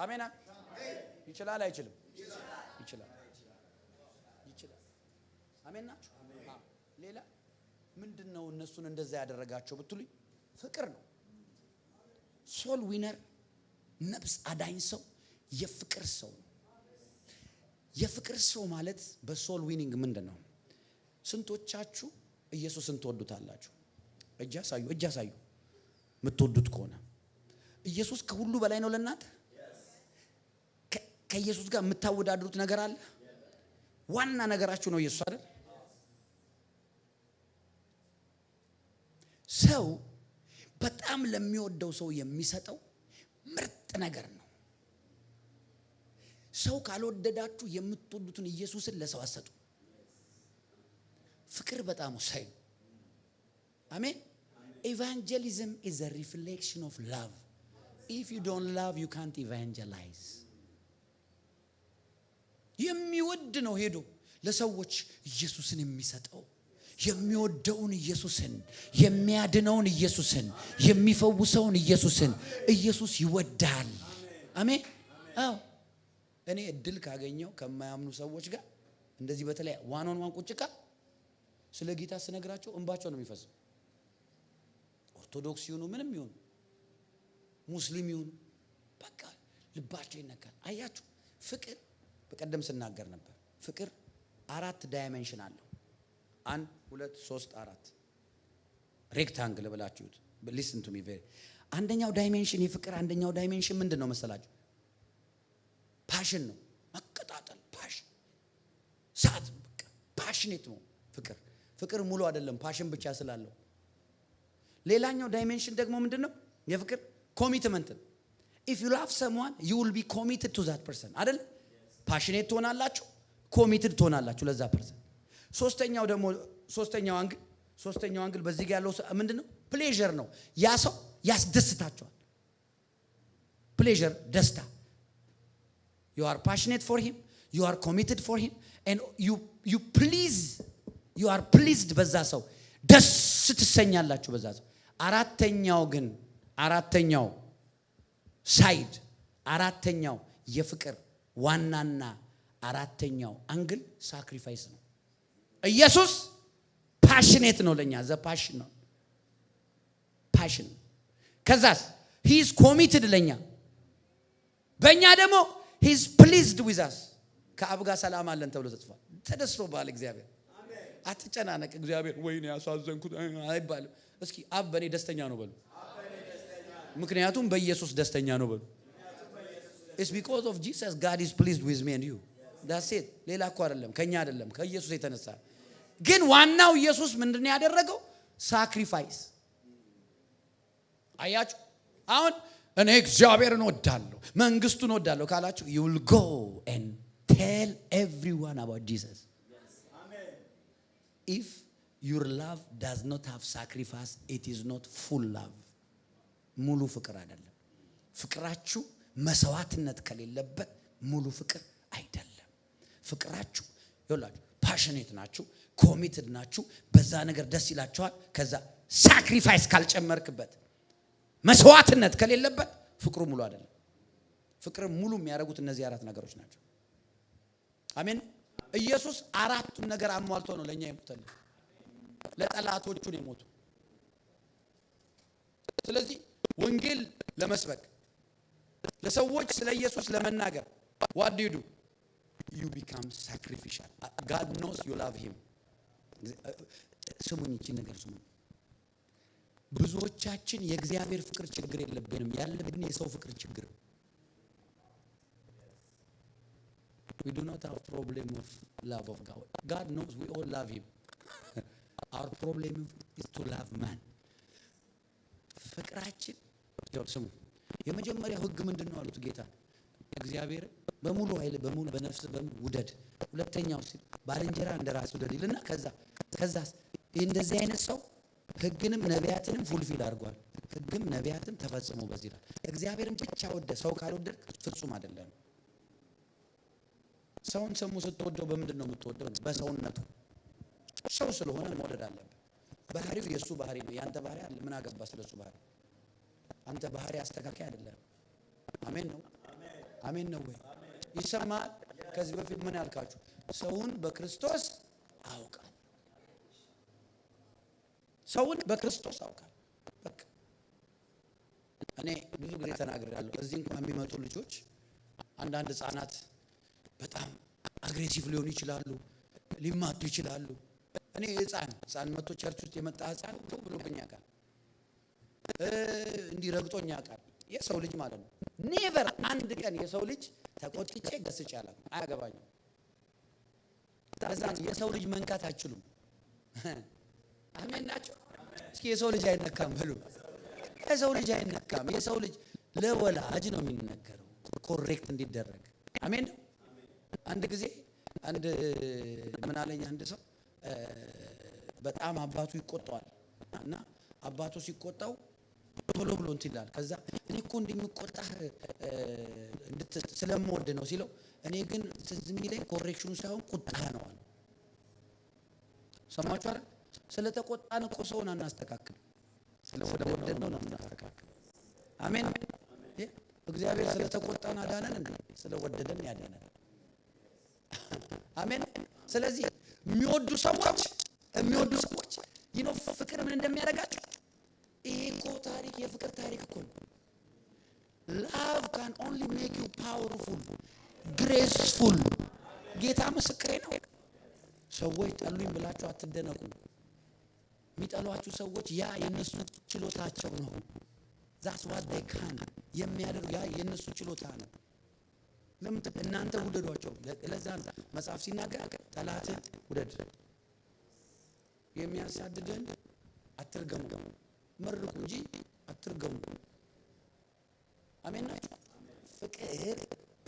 Speaker 1: አሜን። ይችላል አይችልም? ይችላል። አሜን ናችሁ? ሌላ ምንድነው እነሱን እንደዛ ያደረጋቸው ብትሉኝ ፍቅር ነው። ሶል ዊነር ነፍስ አዳኝ ሰው የፍቅር ሰው። የፍቅር ሰው ማለት በሶል ዊኒንግ ምንድነው? ስንቶቻችሁ ኢየሱስን ትወዱታላችሁ? እጅ አሳዩ የምትወዱት ከሆነ ኢየሱስ ከሁሉ በላይ ነው ለእናንተ። ከኢየሱስ ጋር የምታወዳድሩት ነገር አለ? ዋና ነገራችሁ ነው ኢየሱስ አይደል? ሰው በጣም ለሚወደው ሰው የሚሰጠው ምርጥ ነገር ነው። ሰው ካልወደዳችሁ የምትወዱትን ኢየሱስን ለሰው አሰጡ። ፍቅር በጣም ወሳኝ ነው። አሜን። Evangelism is a reflection of love. If you don't love, you can't evangelize. የሚወድ ነው ሄዶ ለሰዎች ኢየሱስን የሚሰጠው። የሚወደውን ኢየሱስን፣ የሚያድነውን ኢየሱስን፣ የሚፈውሰውን ኢየሱስን ኢየሱስ ይወዳል። አሜን። አዎ እኔ እድል ካገኘው ከማያምኑ ሰዎች ጋር እንደዚህ በተለይ ዋን ኦን ዋን ቁጭ ቃ ስለ ጌታ ስነግራቸው እንባቸው ነው የሚፈሰው። ኦርቶዶክስ ይሁኑ ምንም ይሁኑ ሙስሊም ይሁኑ በቃ ልባቸው ይነካል። አያችሁ ፍቅር በቀደም ስናገር ነበር። ፍቅር 4 ዳይሜንሽን አለው። 1 2 3 4 ሬክታንግል ብላችሁት ሊስን ቱ ሚ ቬሪ አንደኛው ዳይሜንሽን የፍቅር አንደኛው ዳይሜንሽን ምንድነው መሰላችሁ? ፓሽን ነው። መቀጣጠል ፓሽን ሳት በቃ ፓሽኔት ነው ፍቅር። ፍቅር ሙሉ አይደለም ፓሽን ብቻ ስላለው። ሌላኛው ዳይሜንሽን ደግሞ ምንድነው? የፍቅር ኮሚትመንት ነው። if you love someone you will be committed to that person አይደል? ፓሽኔት ትሆናላችሁ፣ ኮሚትድ ትሆናላችሁ ለዛ ፐርሰን። ሶስተኛው አንግል በዚህ ጋር ያለው ምንድነው? ፕሌዠር ነው። ያ ሰው ያስደስታችኋል። ፕሌዠር ደስታ። you are passionate for him, you are committed for him and you are pleased በዛ ሰው ደስ ትሰኛላችሁ በዛ ሰው። አራተኛው ሳይድ አራተኛው የፍቅር ዋናና አራተኛው አንግል ሳክሪፋይስ ነው። ኢየሱስ ፓሽኔት ነው ለኛ ዘ ፓሽን ነው ፓሽን። ከዛስ he is committed ለኛ በእኛ ደግሞ he is pleased with us። ከአብ ጋር ሰላም አለን ተብሎ ተጽፏል። ተደስቶባል እግዚአብሔር። አትጨናነቅ እግዚአብሔር ወይኔ ያሳዘንኩት አይባልም። እስኪ አብ በኔ ደስተኛ ነው በሉ። ምክንያቱም በኢየሱስ ደስተኛ ነው በሉ። it's because of Jesus God is pleased with me and you. that's it። ሌላ እኮ አይደለም ከኛ አይደለም ከኢየሱስ የተነሳ። ግን ዋናው ኢየሱስ ምንድነው ያደረገው? ሳክሪፋይስ። አያችሁ አሁን እኔ እግዚአብሔርን ወዳለሁ መንግስቱን ወዳለሁ ካላችሁ you will go and tell everyone about Jesus. if your love does not have sacrifice it is not full love. ሙሉ ፍቅር አይደለም። ፍቅራችሁ መስዋዕትነት ከሌለበት ሙሉ ፍቅር አይደለም። ፍቅራችሁ ይላችሁ ፓሽኔት ናችሁ፣ ኮሚትድ ናችሁ፣ በዛ ነገር ደስ ይላችኋል። ከዛ ሳክሪፋይስ ካልጨመርክበት መስዋዕትነት ከሌለበት ፍቅሩ ሙሉ አይደለም። ፍቅር ሙሉ የሚያደርጉት እነዚህ 4 ነገሮች ናቸው። አሜን። ኢየሱስ 4ቱን ነገር አሟልቶ ነው ለኛ የሞተልን፣ ለጠላቶቹ ነው የሞተው። ስለዚህ ወንጌል ለመስበክ ለሰዎች ስለ ኢየሱስ ለመናገር what do? you become sacrificial. God knows you love him. ስሙኝ እቺ ነገር ስሙኝ። ብዙዎቻችን የእግዚአብሔር ፍቅር ችግር የለብንም፣ ያለብን የሰው ፍቅር ችግር። we do not have problem of love of God. God knows we all love him. our problem is to love man. ፍቅራችን ስሙ የመጀመሪያው ህግ ምንድነው አሉት ጌታ እግዚአብሔር በሙሉ ኃይል በሙሉ በነፍስ በሙሉ ውደድ። ሁለተኛው ባልንጀራ እንደራስ ውደድ ይልና ከዛስ እንደዚህ አይነት ሰው ህግንም ነቢያትንም ፉልፊል አድርጓል። ህግም ነቢያትም ተፈጽሞ በዚህ ይላል። እግዚአብሔርን ብቻ ወደ ሰው ካልወደድ ፍጹም አይደለም። ሰውን ሰሙ ስትወደው በምንድነው የምትወደው? በሰውነቱ። ሰው ስለሆነ መውደድ አለበት። ባህሪው የሱ ባህሪ ነው። ያንተ ባህሪ አለ ምን አገባ ስለሱ ባህሪ? አንተ ባህሪ አስተካካይ አይደለም። አሜን ነው አሜን ነው ወይ? ይሰማል። ከዚህ በፊት ምን ያልካችሁ? ሰውን በክርስቶስ አውቃል። ሰውን በክርስቶስ አውቃል። በቃ እኔ ብዙ ጊዜ ተናግሬያለሁ። እዚህ እንኳን የሚመጡ ልጆች አንዳንድ ህፃናት በጣም አግሬሲቭ ሊሆኑ ይችላሉ፣ ሊማቱ ይችላሉ። እኔ ህፃን መጥቶ ቸርች ውስጥ የመጣ ህፃን ብሎብኛ ቃል እንዲረግጦኛ ቃል የሰው ልጅ ማለት ነው። ኔቨር አንድ ቀን የሰው ልጅ ተቆጥቼ ገስጬ አላውቅም። አያገባኝም። ታዛን የሰው ልጅ መንካት አይችሉም። አሜን ናቸው። እስኪ የሰው ልጅ አይነካም በሉ። የሰው ልጅ አይነካም። የሰው ልጅ ለወላጅ ነው የሚነገረው ኮሬክት እንዲደረግ። አሜን። አንድ ጊዜ ምን አለኝ አንድ ሰው በጣም አባቱ ይቆጣዋል እና አባቱ ሲቆጣው ቶሎ ብሎ እንት ይላል። ከዛ እኔ እኮ እንደሚቆጣህ ስለምወድ ነው ሲለው እኔ ግን ዝም ይለኝ ኮሬክሽኑ ሳይሆን ቁጣ ነው አለ። ሰማችሁ አይደል? ስለተቆጣን እኮ ሰውን አናስተካክል፣ ስለወደደን ነው እናስተካክል። አሜን። እግዚአብሔር ስለተቆጣን አዳነን እንዴ? ስለወደደን ያዳነን። አሜን። ስለዚህ የሚወዱ ሰዎች የሚወዱ ሰዎች ፍቅር ምን እንደሚያደርጋቸው ይሄ እኮ ታሪክ የፍቅር ታሪክ እኮ ነው። love can only make you powerful, graceful። ጌታ ምስክሬ ነው። ሰዎች ጠሉኝ ብላችሁ አትደነቁ። የሚጠሏችሁ ሰዎች ያ የነሱ ችሎታቸው ነው። that's what they can የሚያደርጉ ያ የነሱ ችሎታ ነው። ለምን እናንተ ውደዷቸው? ለዛ መጽሐፍ ሲናገር ጠላትን ውደድ፣ የሚያሳድድን አትርገሙ፣ መርቁ እንጂ አትርገሙ። አሜን ናችሁ? ፍቅር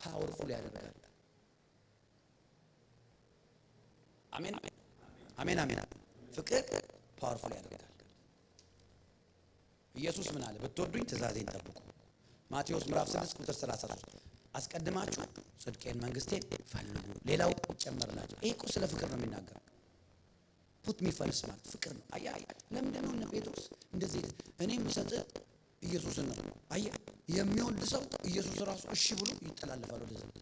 Speaker 1: ፓወርፉል ያደርጋል። አሜን አሜን አሜን። ፍቅር ፓወርፉል ያደርጋል። ኢየሱስ ምን አለ? ብትወዱኝ ትእዛዜን ጠብቁ። ማቴዎስ ምዕራፍ 6 ቁጥር 33 አስቀድማችሁ ጽድቄን መንግስቴን ፈልጉ ሌላው ይጨመርላችሁ። ይሄ እኮ ስለ ፍቅር ነው የሚናገረው። ፑት ሚ ፈርስት ማለት ፍቅር ነው። አያ ለምንድን ነው እነ ጴጥሮስ እንደዚህ እኔ የምሰጥህ ኢየሱስን ነው። አያ የሚወድ ሰው ኢየሱስ ራሱ እሺ ብሎ ይተላለፋል ወደ ዘንድ።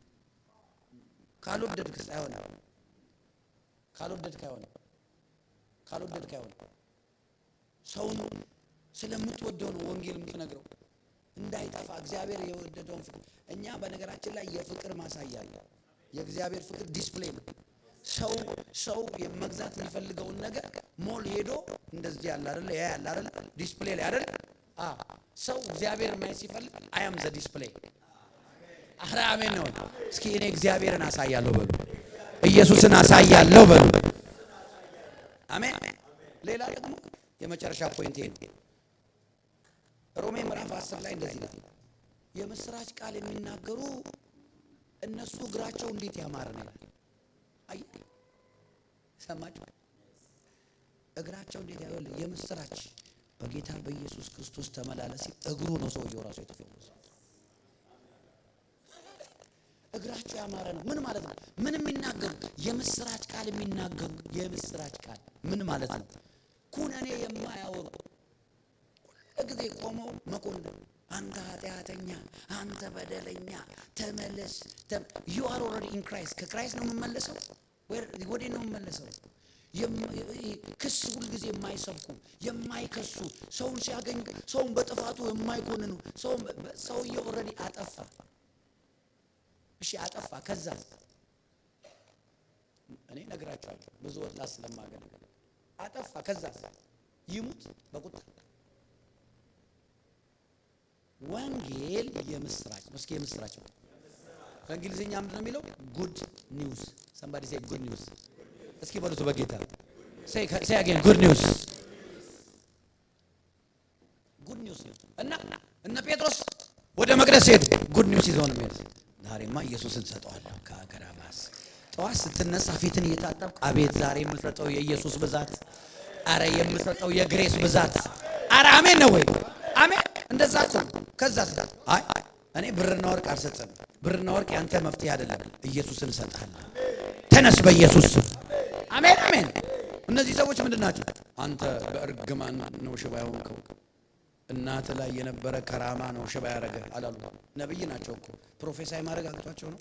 Speaker 1: ካልወደድክ አይሆንም። ካልወደድክ አይሆንም። ሰው ነው ስለምትወደው ነው ወንጌል የምትነግረው እንዳይጠፋ እግዚአብሔር የወደደውን ፍቅር። እኛ በነገራችን ላይ የፍቅር ማሳያ ነው። የእግዚአብሔር ፍቅር ዲስፕሌይ ነው። ሰው የመግዛት የሚፈልገውን ነገር ሞል ሄዶ እንደዚህ ያለ አይደል ያለ አይደል ዲስፕሌይ ላይ አይደል ሰው እግዚአብሔር ማየት ሲፈልግ አይ አም ዘ ዲስፕሌይ። አሜን ነው። እስኪ እኔ እግዚአብሔርን አሳያለሁ በሉ፣ ኢየሱስን አሳያለሁ በሉ። አሜን። ሌላ ደግሞ የመጨረሻ ፖይንት ነው። ሮሜ ምዕራፍ 10 ላይ እንደዚህ ነው። የምስራች ቃል የሚናገሩ እነሱ እግራቸው እንዴት ያማረ ነው። አይ ሰማችሁ? እግራቸው እንዴት ያወለ የምስራች በጌታ በኢየሱስ ክርስቶስ ተመላለስ እግሩ ነው ሰውየው ራሱ የተፈወሰው። እግራቸው ያማረ ነው። ምን ማለት ነው? ምን የሚናገሩ የምስራች ቃል የሚናገሩ የምስራች ቃል ምን ማለት ነው? ኩነኔ የማያወሩ ጊዜ ቆመው መኮንን አንተ ኃጢአተኛ፣ አንተ በደለኛ ተመለስ። you are already in Christ። ከክራይስት ነው የምመለሰው ወዴ ነው የምመለሰው? ክስ ሁሉ ጊዜ የማይሰብኩ የማይከሱ ሰውን ሲያገኙ ሰውን በጥፋቱ የማይኮንኑ ሰውየው already አጠፋ። እሺ አጠፋ። ከዛ እኔ ነግራችኋለሁ ብዙ ወጣት ስለማገኝ አጠፋ። ከዛ ይሙት በቁጣ ወንጌል የምስራች ነው። እስኪ የምስራች ነው በእንግሊዝኛ ምንድን ነው የሚለው? ጉድ ኒውስ። somebody say good news። እስኪ በሉት በጌታ say again good news። ጉድ ኒውስ እና እነ ጴጥሮስ ወደ መቅደስ ሄዱ። ጉድ ኒውስ ይዘው ነው የሚሄዱት። ዛሬማ ኢየሱስን ሰጠዋለሁ ከአገራባስ። ጠዋት ስትነሳ ፊትን እየታጠብክ አቤት ዛሬ የምሰጠው የኢየሱስ ብዛት፣ አረ የምሰጠው የግሬስ ብዛት። አረ አሜን ነው ወይ? አሜን። እንደዛ ከዛ አይ እኔ ብርና ወርቅ አልሰጥም። ብርና ወርቅ ያንተ መፍትሄ አይደለም። ኢየሱስን እሰጥሃለሁ። ተነስ በኢየሱስ። አሜን አሜን። እነዚህ ሰዎች ምንድናቸው? አንተ በእርግማን ነው ሽባ የሆንከው፣ እናት ላይ የነበረ ከራማ ነው ሽባ ያረገ አላሉ። ነብይ ናቸው እኮ ፕሮፌሳይ ማድረግ አቅቷቸው ነው።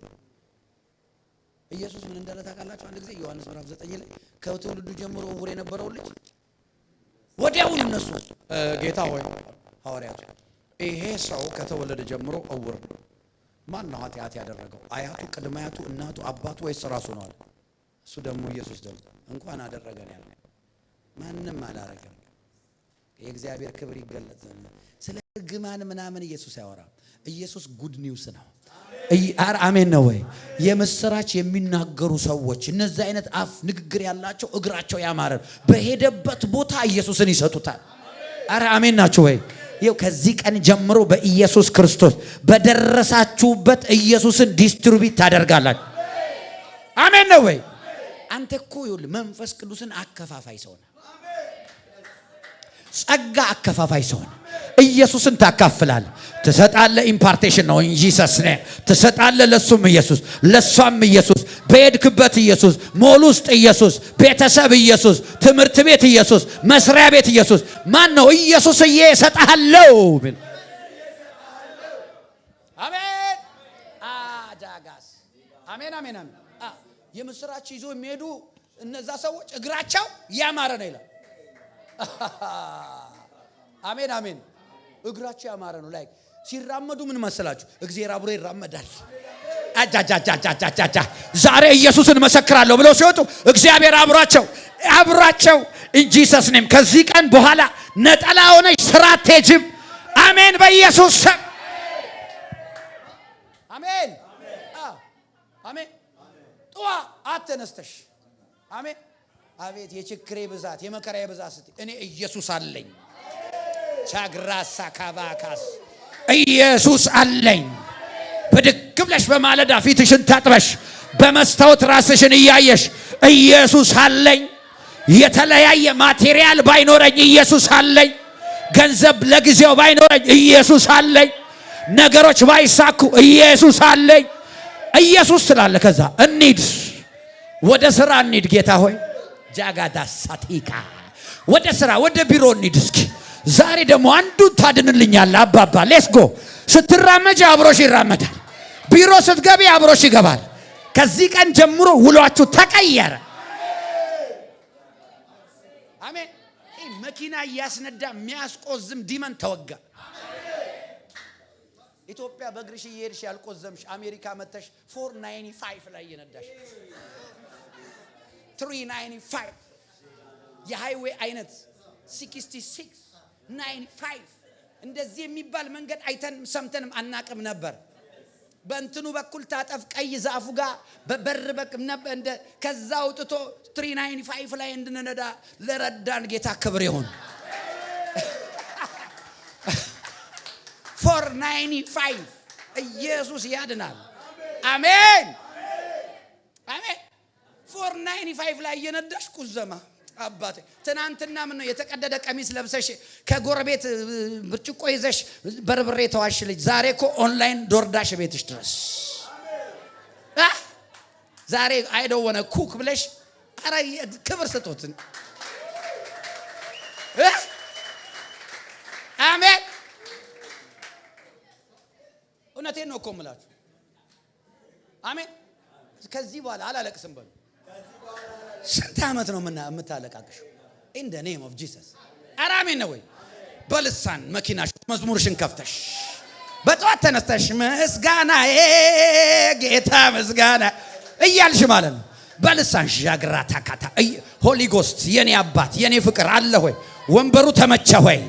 Speaker 1: ኢየሱስ ምን እንዳለ ታውቃላችሁ? አንድ ጊዜ ዮሐንስ ምዕራፍ 9 ላይ ከትውልዱ ጀምሮ ዕውር የነበረው ልጅ ወዲያውኑ እነሱ ጌታ ሆይ ሐዋርያት ይሄ ሰው ከተወለደ ጀምሮ ዕውር ነው። ማን ነው ኃጢአት ያደረገው? አያቱ፣ ቅድመ አያቱ፣ እናቱ፣ አባቱ ወይስ ራሱ ነው አለ። እሱ ደግሞ ኢየሱስ ደግሞ እንኳን አደረገን ያለ ማንንም አላረገም። የእግዚአብሔር ክብር ይገለጥ ዘንድ ስለ ግማን ምናምን ኢየሱስ ያወራ። ኢየሱስ ጉድ ኒውስ ነው። አሜን ነው ወይ? የምስራች የሚናገሩ ሰዎች እነዚህ አይነት አፍ ንግግር ያላቸው እግራቸው ያማረ በሄደበት ቦታ ኢየሱስን ይሰጡታል። አረ አሜን ናችሁ ወይ? ይኸው ከዚህ ቀን ጀምሮ በኢየሱስ ክርስቶስ በደረሳችሁበት ኢየሱስን ዲስትሪቢዩት ታደርጋላችሁ። አሜን ነው ወይ? አንተ እኮ ይኸውልህ መንፈስ ቅዱስን አከፋፋይ ሰው ነህ። ጸጋ አከፋፋይ ሰው ነህ። ኢየሱስን ታካፍላለህ፣ ትሰጣለህ። ኢምፓርቴሽን ነው እንጂ ሰስነ ትሰጣለህ። ለሱም ኢየሱስ፣ ለሷም ኢየሱስ፣ በሄድክበት ኢየሱስ፣ ሞል ውስጥ ኢየሱስ፣ ቤተሰብ ኢየሱስ፣ ትምህርት ቤት ኢየሱስ፣ መስሪያ ቤት ኢየሱስ። ማን ነው ኢየሱስዬ እሰጥሃለሁ? አሜን አዳጋስ አሜን አሜን አሜን። የምስራች ይዞ የሚሄዱ እነዛ ሰዎች እግራቸው ያማረ ነው ይላል። አሜን አሜን። እግራቸው ያማረ ነው። ላይ ሲራመዱ ምን መሰላችሁ? እግዚአብሔር አብሮ ይራመዳል። አጃጃጃጃጃጃ ዛሬ ኢየሱስን መሰክራለሁ ብለው ሲወጡ እግዚአብሔር አብራቸው እንጂ ሰስነም ከዚህ ቀን በኋላ ነጠላ ሆነሽ ስራ አትሄጂም። አሜን በኢየሱስ ስም አሜን አሜን። ጧ አትነስተሽ አሜን። አቤት የችግሬ ብዛት የመከራዬ ብዛት ስትይ እኔ ኢየሱስ አለኝ። ቻግራሳ ካባካስ ኢየሱስ አለኝ። ብድግ ብለሽ በማለዳ ፊትሽን ታጥበሽ በመስታወት ራስሽን እያየሽ ኢየሱስ አለኝ። የተለያየ ማቴሪያል ባይኖረኝ ኢየሱስ አለኝ። ገንዘብ ለጊዜው ባይኖረኝ ኢየሱስ አለኝ። ነገሮች ባይሳኩ ኢየሱስ አለኝ። ኢየሱስ ስላለ ከዛ እንሂድ፣ ወደ ስራ እንሂድ። ጌታ ሆይ ጃጋዳ ሳቲካ ወደ ስራ ወደ ቢሮ እንሂድ። እስኪ ዛሬ ደግሞ አንዱን ታድንልኛለህ አባባ። ሌትስ ጎ። ስትራመጂ አብሮሽ ይራመዳል። ቢሮ ስትገቢ አብሮሽ ይገባል። ከዚህ ቀን ጀምሮ ውሏችሁ ተቀየረ። አሜን። መኪና እያስነዳ የሚያስቆዝም ዲመን ተወጋ። ኢትዮጵያ በእግርሽ እየሄድሽ ያልቆዘምሽ አሜሪካ መተሽ 495 ላይ እየነዳሽ 395 የሃይዌይ አይነት 66 95 እንደዚህ የሚባል መንገድ አይተን ሰምተንም አናቅም ነበር። በእንትኑ በኩል ታጠፍ ቀይ ዛፉ ጋር በበር በቅም ነበር። እንደ ከዛ አውጥቶ 395 ላይ እንድንነዳ ለረዳን ጌታ ክብር ይሁን። 495 ኢየሱስ ያድናል። አሜን አሜን። 495 ላይ እየነዳሽ ቁዘማ አባቴ። ትናንትና ምን ነው የተቀደደ ቀሚስ ለብሰሽ ከጎረቤት ብርጭቆ ይዘሽ በርብሬ ተዋሽ ልጅ ዛሬ እኮ ኦንላይን ዶርዳሽ ቤትሽ ድረስ ዛሬ አይደወነ ኩክ ብለሽ አረ ክብር ስጡት። አሜን። እውነቴን ነው እኮ የምላችሁ። አሜን። ከዚህ በኋላ አላለቅስም በሉ። ስንት ዓመት ነው የምታለቃቅሽው? in the name of Jesus አራሜን ነው ወይ? በልሳን መኪናሽ መዝሙርሽን ከፍተሽ በጠዋት ተነስተሽ ምስጋናዬ ጌታ ምስጋና እያልሽ ማለት ነው። በልሳን ዣግራታ ካታ ሆሊ ጎስት የኔ አባት የኔ ፍቅር አለ ሆይ ወንበሩ ተመቸ ሆይ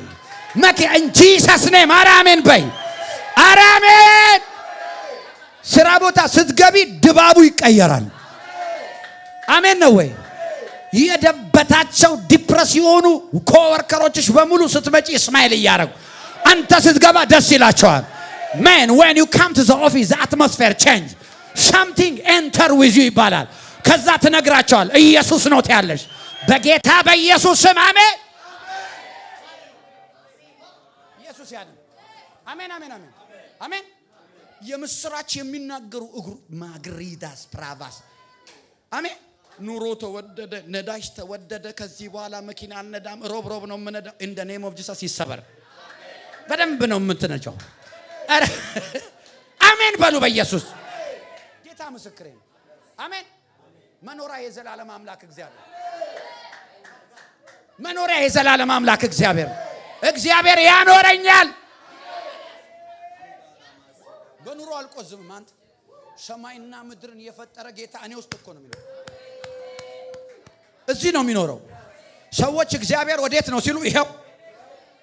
Speaker 1: in Jesus name አራሜን በይ። አራሜን። ስራ ቦታ ስትገቢ ድባቡ ይቀየራል። አሜን ነው ወይ? የደበታቸው ዲፕረስ የሆኑ ኮወርከሮችሽ በሙሉ ስትመጪ ስማይል እያረጉ አንተ ስትገባ ደስ ይላቸዋል። man when you come to the office the atmosphere change something enter with you ይባላል። ከዛ ትነግራቸዋል ኢየሱስ ነው ያለሽ በጌታ በኢየሱስ ስም አሜን። ኢየሱስ ያድን። አሜን አሜን አሜን አሜን። የምስራች የሚናገሩ እግሩ ማግሪዳስ ፕራቫስ አሜን። ኑሮ ተወደደ፣ ነዳጅ ተወደደ። ከዚህ በኋላ መኪና አልነዳም፣ ሮብ ነው የምነዳው። in the name of Jesus ይሰበር። በደንብ ነው የምትነጨው። አረ አሜን በሉ በኢየሱስ ጌታ ምስክሬ ነው። አሜን። መኖሪያ የዘላለም አምላክ እግዚአብሔር፣ መኖሪያ የዘላለም አምላክ እግዚአብሔር ያኖረኛል። በኑሮ አልቆዝምም። አንተ ሰማይና ምድርን የፈጠረ ጌታ እኔ ውስጥ እኮ ነው የሚኖረው። እዚህ ነው የሚኖረው። ሰዎች እግዚአብሔር ወዴት ነው ሲሉ ይሄው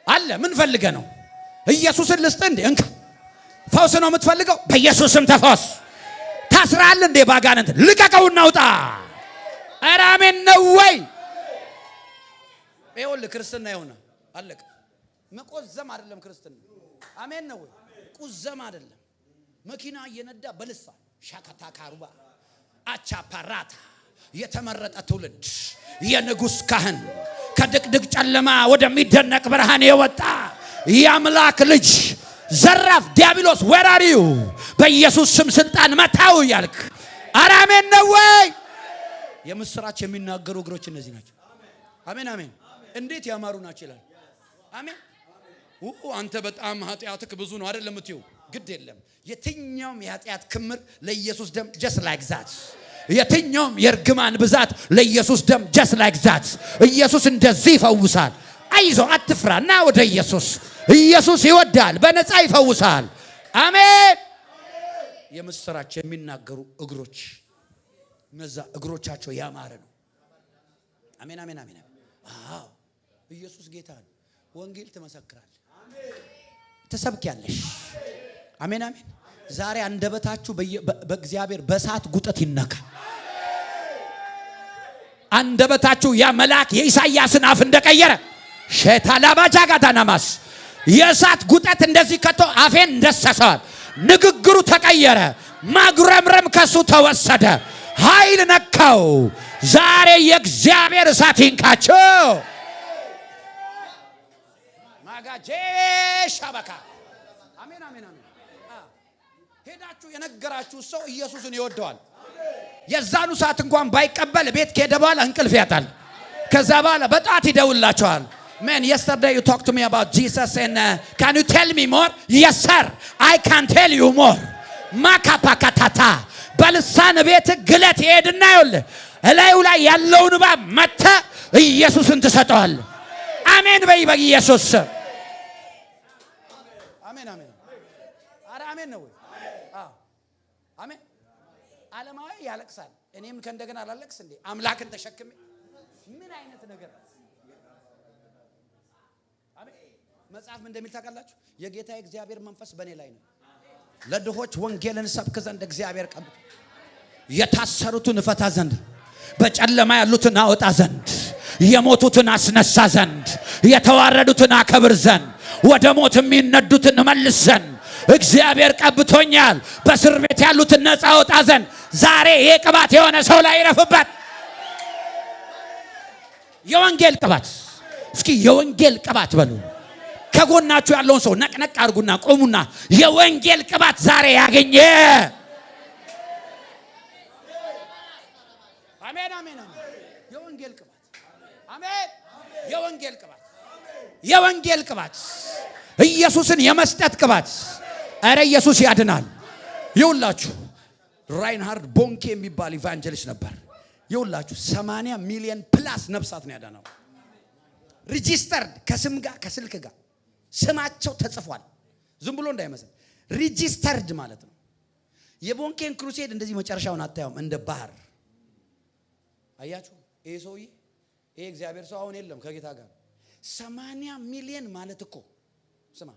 Speaker 1: አለ። ምን ፈልገ ነው? ኢየሱስን ልስጥ እንዴ? እንካ ፈውስ ነው የምትፈልገው? በኢየሱስም ተፈወስ። ታስራል እንዴ? ባጋንንት ልቀቀውና ውጣ። ኧረ አሜን ነው ወይ? ይኸውልህ ክርስትና ይሆነ አለቀ። መቆዘም አይደለም ክርስትና። አሜን ነው ወይ? ቁዘም አይደለም። መኪና እየነዳ በልሳ ሻካታ ካሩባ አቻፓራታ የተመረጠ ትውልድ የንጉስ ካህን ከድቅድቅ ጨለማ ወደሚደነቅ ብርሃን የወጣ የአምላክ ልጅ ዘራፍ ዲያብሎስ where are you በኢየሱስ ስም ስልጣን መታው ያልክ አራሜን ነው ወይ? የምስራች የሚናገሩ እግሮች እነዚህ ናቸው። አሜን አሜን። እንዴት ያማሩ ናቸው ይላል። አሜን። አንተ በጣም ኃጢአትክ ብዙ ነው አይደለም እትዩ ግድ የለም። የትኛውም የኃጢአት ክምር ለኢየሱስ ደም just like that የትኛውም የርግማን ብዛት ለኢየሱስ ደም just like that ኢየሱስ እንደዚህ ይፈውሳል። አይዞ አትፍራ ና ወደ ኢየሱስ። ኢየሱስ ይወዳል፣ በነፃ ይፈውሳል። አሜን። የምስራች የሚናገሩ እግሮች እነዛ እግሮቻቸው ያማረ ነው። አሜን አሜን አሜን። አዎ ኢየሱስ ጌታ ነው። ወንጌል ትመሰክራለህ፣ ትሰብኪያለሽ። አሜን አሜን። ዛሬ አንደበታችሁ በእግዚአብሔር በእሳት ጉጠት ይነካ። አንደበታችሁ ያ መልአክ የኢሳይያስን አፍ እንደቀየረ ሸታላባጃ ጋዳናማስ የእሳት ጉጠት እንደዚህ ከቶ አፌን እንደሰሰዋል። ንግግሩ ተቀየረ። ማጉረምረም ከሱ ተወሰደ። ኃይል ነካው። ዛሬ የእግዚአብሔር እሳት ይንካቸው። ማጋጄ ሻበካ አሜን አሜን አሜን። ሄዳችሁ የነገራችሁ ሰው ኢየሱስን ይወደዋል። የዛኑ ሰዓት እንኳን ባይቀበል ቤት ከሄደ በኋላ እንቅልፍ ያጣል። ከዛ በኋላ በጣት ይደውላቸዋል። Man, yesterday you talked to me about Jesus and can you tell me more? Yes sir, I can tell you more. ማካፓካታታ በልሳን ቤት ግለት ሄድና ይወል እላዩ ላይ ያለውን ባብ መተ ኢየሱስን ተሰጠዋል። አሜን በይ በኢየሱስ አሜን አሜን። አረ አሜን ነው። አዎ አሜን። ዓለማዊ ያለቅሳል፣ እኔም ከእንደገና አላለቅስ እንዴ? አምላክን ተሸክሜ ምን አይነት ነገር መጽሐፍ እንደሚል ታውቃላችሁ? የጌታ እግዚአብሔር መንፈስ በእኔ ላይ ነው፣ ለድሆች ወንጌልን ሰብክ ዘንድ እግዚአብሔር ቀብቶ የታሰሩትን እፈታ ዘንድ፣ በጨለማ ያሉትን አወጣ ዘንድ፣ የሞቱትን አስነሳ ዘንድ፣ የተዋረዱትን አከብር ዘንድ፣ ወደ ሞት የሚነዱትን መልስ ዘንድ እግዚአብሔር ቀብቶኛል። በእስር ቤት ያሉትን ነፃ አወጣ ዘንድ ዛሬ ይሄ ቅባት የሆነ ሰው ላይ ይረፍበት። የወንጌል ቅባት። እስኪ የወንጌል ቅባት በሉ። ከጎናችሁ ያለውን ሰው ነቅነቅ አድርጉና ቆሙና የወንጌል ቅባት ዛሬ ያገኘ። አሜን አሜን አሜን። የወንጌል ቅባት አሜን። የወንጌል ቅባት፣ የወንጌል ቅባት፣ ኢየሱስን የመስጠት ቅባት። አረ ኢየሱስ ያድናል። ይውላችሁ ራይንሃርድ ቦንኬ የሚባል ኢቫንጀሊስት ነበር። ይውላችሁ 80 ሚሊዮን ፕላስ ነፍሳት ነው ያዳነው። ሬጂስተርድ ከስም ጋር ከስልክ ጋር ስማቸው ተጽፏል። ዝም ብሎ እንዳይመስል ሬጂስተርድ ማለት ነው። የቦንኬን ክሩሴድ እንደዚህ መጨረሻውን አታዩም? እንደ ባህር አያችሁ። ይሄ ሰውዬ ይሄ እግዚአብሔር ሰው አሁን የለም ከጌታ ጋር 80 ሚሊዮን ማለት እኮ ስማ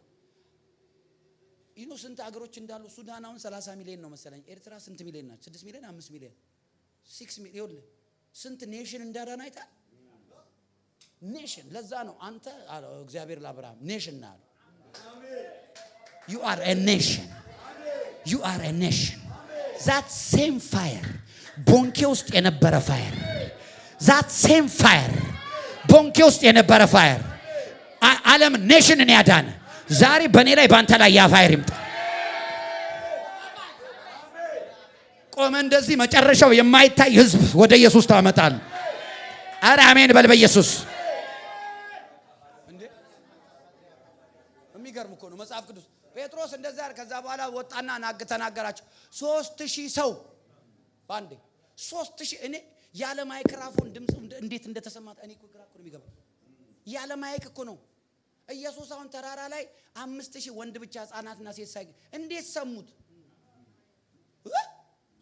Speaker 1: ስንት አገሮች እንዳሉ ሱዳን አሁን 30 ሚሊዮን ነው መሰለኝ። ኤርትራ ስንት ሚሊዮን ናቸው? 6 ሚሊዮን 5 ሚሊዮን 6 ሚሊዮን ስንት ኔሽን እንዳዳና አይታል። ኔሽን ለዛ ነው አንተ እግዚአብሔር ለአብርሃም ኔሽን ነው። you are a nation, you are a nation. that same fire ቦንኬ ውስጥ የነበረ ፋየር፣ that same fire ቦንኬ ውስጥ የነበረ ፋየር ዓለም ኔሽንን ያዳነ ዛሬ በእኔ ላይ ባንተ ላይ ያ ፋየር ይምጣ። ቆመ እንደዚህ መጨረሻው የማይታይ ህዝብ ወደ ኢየሱስ ታመጣል። አረ አሜን በል በኢየሱስ። እንዴ የሚገርም እኮ ነው መጽሐፍ ቅዱስ። ጴጥሮስ እንደዛ ከዛ በኋላ ወጣና ተናገራቸው። 3000 ሰው ባንዴ 3000። እኔ ያለ ማይክራፎን ድምጽ እንዴት እንደተሰማ እኔ እኮ ግራ እኮ ነው የሚገባ። ያለ ማይክ እኮ ነው ኢየሱስ አሁን ተራራ ላይ 5000 ወንድ ብቻ ህፃናትና ሴት ሳይ እንዴት ሰሙት?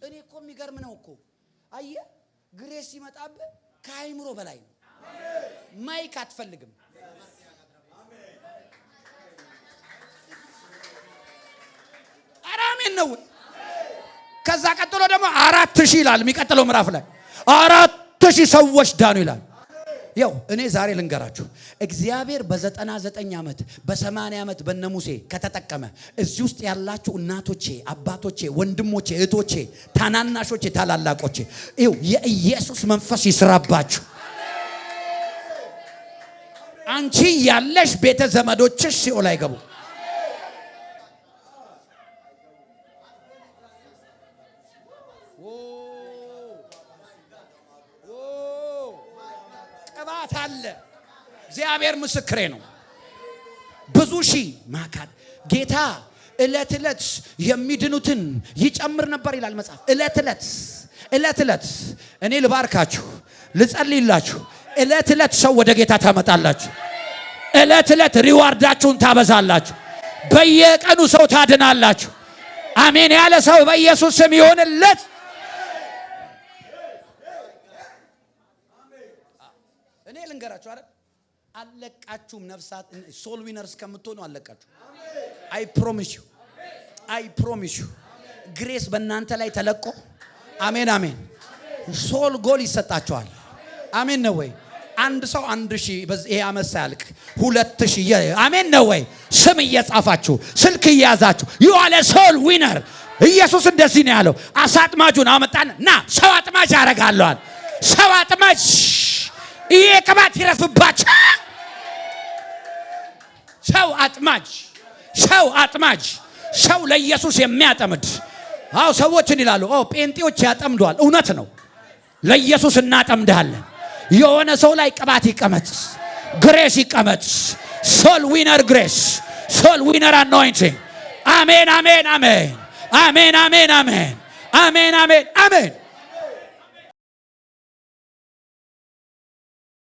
Speaker 1: እኔ እኮ የሚገርም ነው እኮ አየ ግሬስ ሲመጣብህ ከአይምሮ በላይ ነው። ማይክ አትፈልግም። አራሜን ነው። ከዛ ቀጥሎ ደግሞ 4000 ይላል የሚቀጥለው ምዕራፍ ላይ 4000 ሰዎች ዳኑ ይላል። ያው እኔ ዛሬ ልንገራችሁ እግዚአብሔር በ99 ዓመት በ80 ዓመት በነሙሴ ከተጠቀመ እዚህ ውስጥ ያላችሁ እናቶቼ፣ አባቶቼ፣ ወንድሞቼ፣ እህቶቼ፣ ታናናሾቼ፣ ታላላቆቼ ይው የኢየሱስ መንፈስ ይስራባችሁ። አንቺ ያለሽ ቤተ ዘመዶችሽ ሲኦል አይገቡ። ቅባት አለ። እግዚአብሔር ምስክሬ ነው። ብዙ ሺህ ማካድ ጌታ እለት እለት የሚድኑትን ይጨምር ነበር ይላል መጽሐፍ። እለት እለት እኔ ልባርካችሁ፣ ልጸልይላችሁ። እለት እለት ሰው ወደ ጌታ ታመጣላችሁ። እለት እለት ሪዋርዳችሁን ታበዛላችሁ። በየቀኑ ሰው ታድናላችሁ። አሜን ያለ ሰው በኢየሱስ ስም ይሆንለት። እኔ ልንገራችሁ አይደል አለቃችሁም ነፍሳት ሶል ዊነርስ ከምትሆኑ አለቃችሁ። አይ ፕሮሚስ ዩ ግሬስ በእናንተ ላይ ተለቆ አሜን አሜን ሶል ጎል ይሰጣችኋል። አሜን ነው ወይ? አንድ ሰው 1000 ይሄ ዓመት ሳያልቅ 2000 አሜን ነው ወይ? ስም እየጻፋችሁ ስልክ እያያዛችሁ you are a soul winner። ኢየሱስ እንደዚህ ነው ያለው። አሳ አጥማጁን አመጣን ና ሰው አጥማጅ ያረጋለዋል። ሰው አጥማጅ ይሄ ቅባት ይረፍባችሁ። ሰው አጥማጅ ሰው ለኢየሱስ የሚያጠምድ አው ሰዎችን ይላሉ ጴንጤዎች ያጠምዷል። እውነት ነው። ለኢየሱስ እናጠምዳለን። የሆነ ሰው ላይ ቅባት ይቀመጥ፣ ግሬስ ይቀመጥ። ሶል ዊነር ግሬስ፣ ሶል ዊነር አኖይንቲንግ። አሜን አሜን አሜን አሜን አሜን አሜን አሜን አሜን አሜን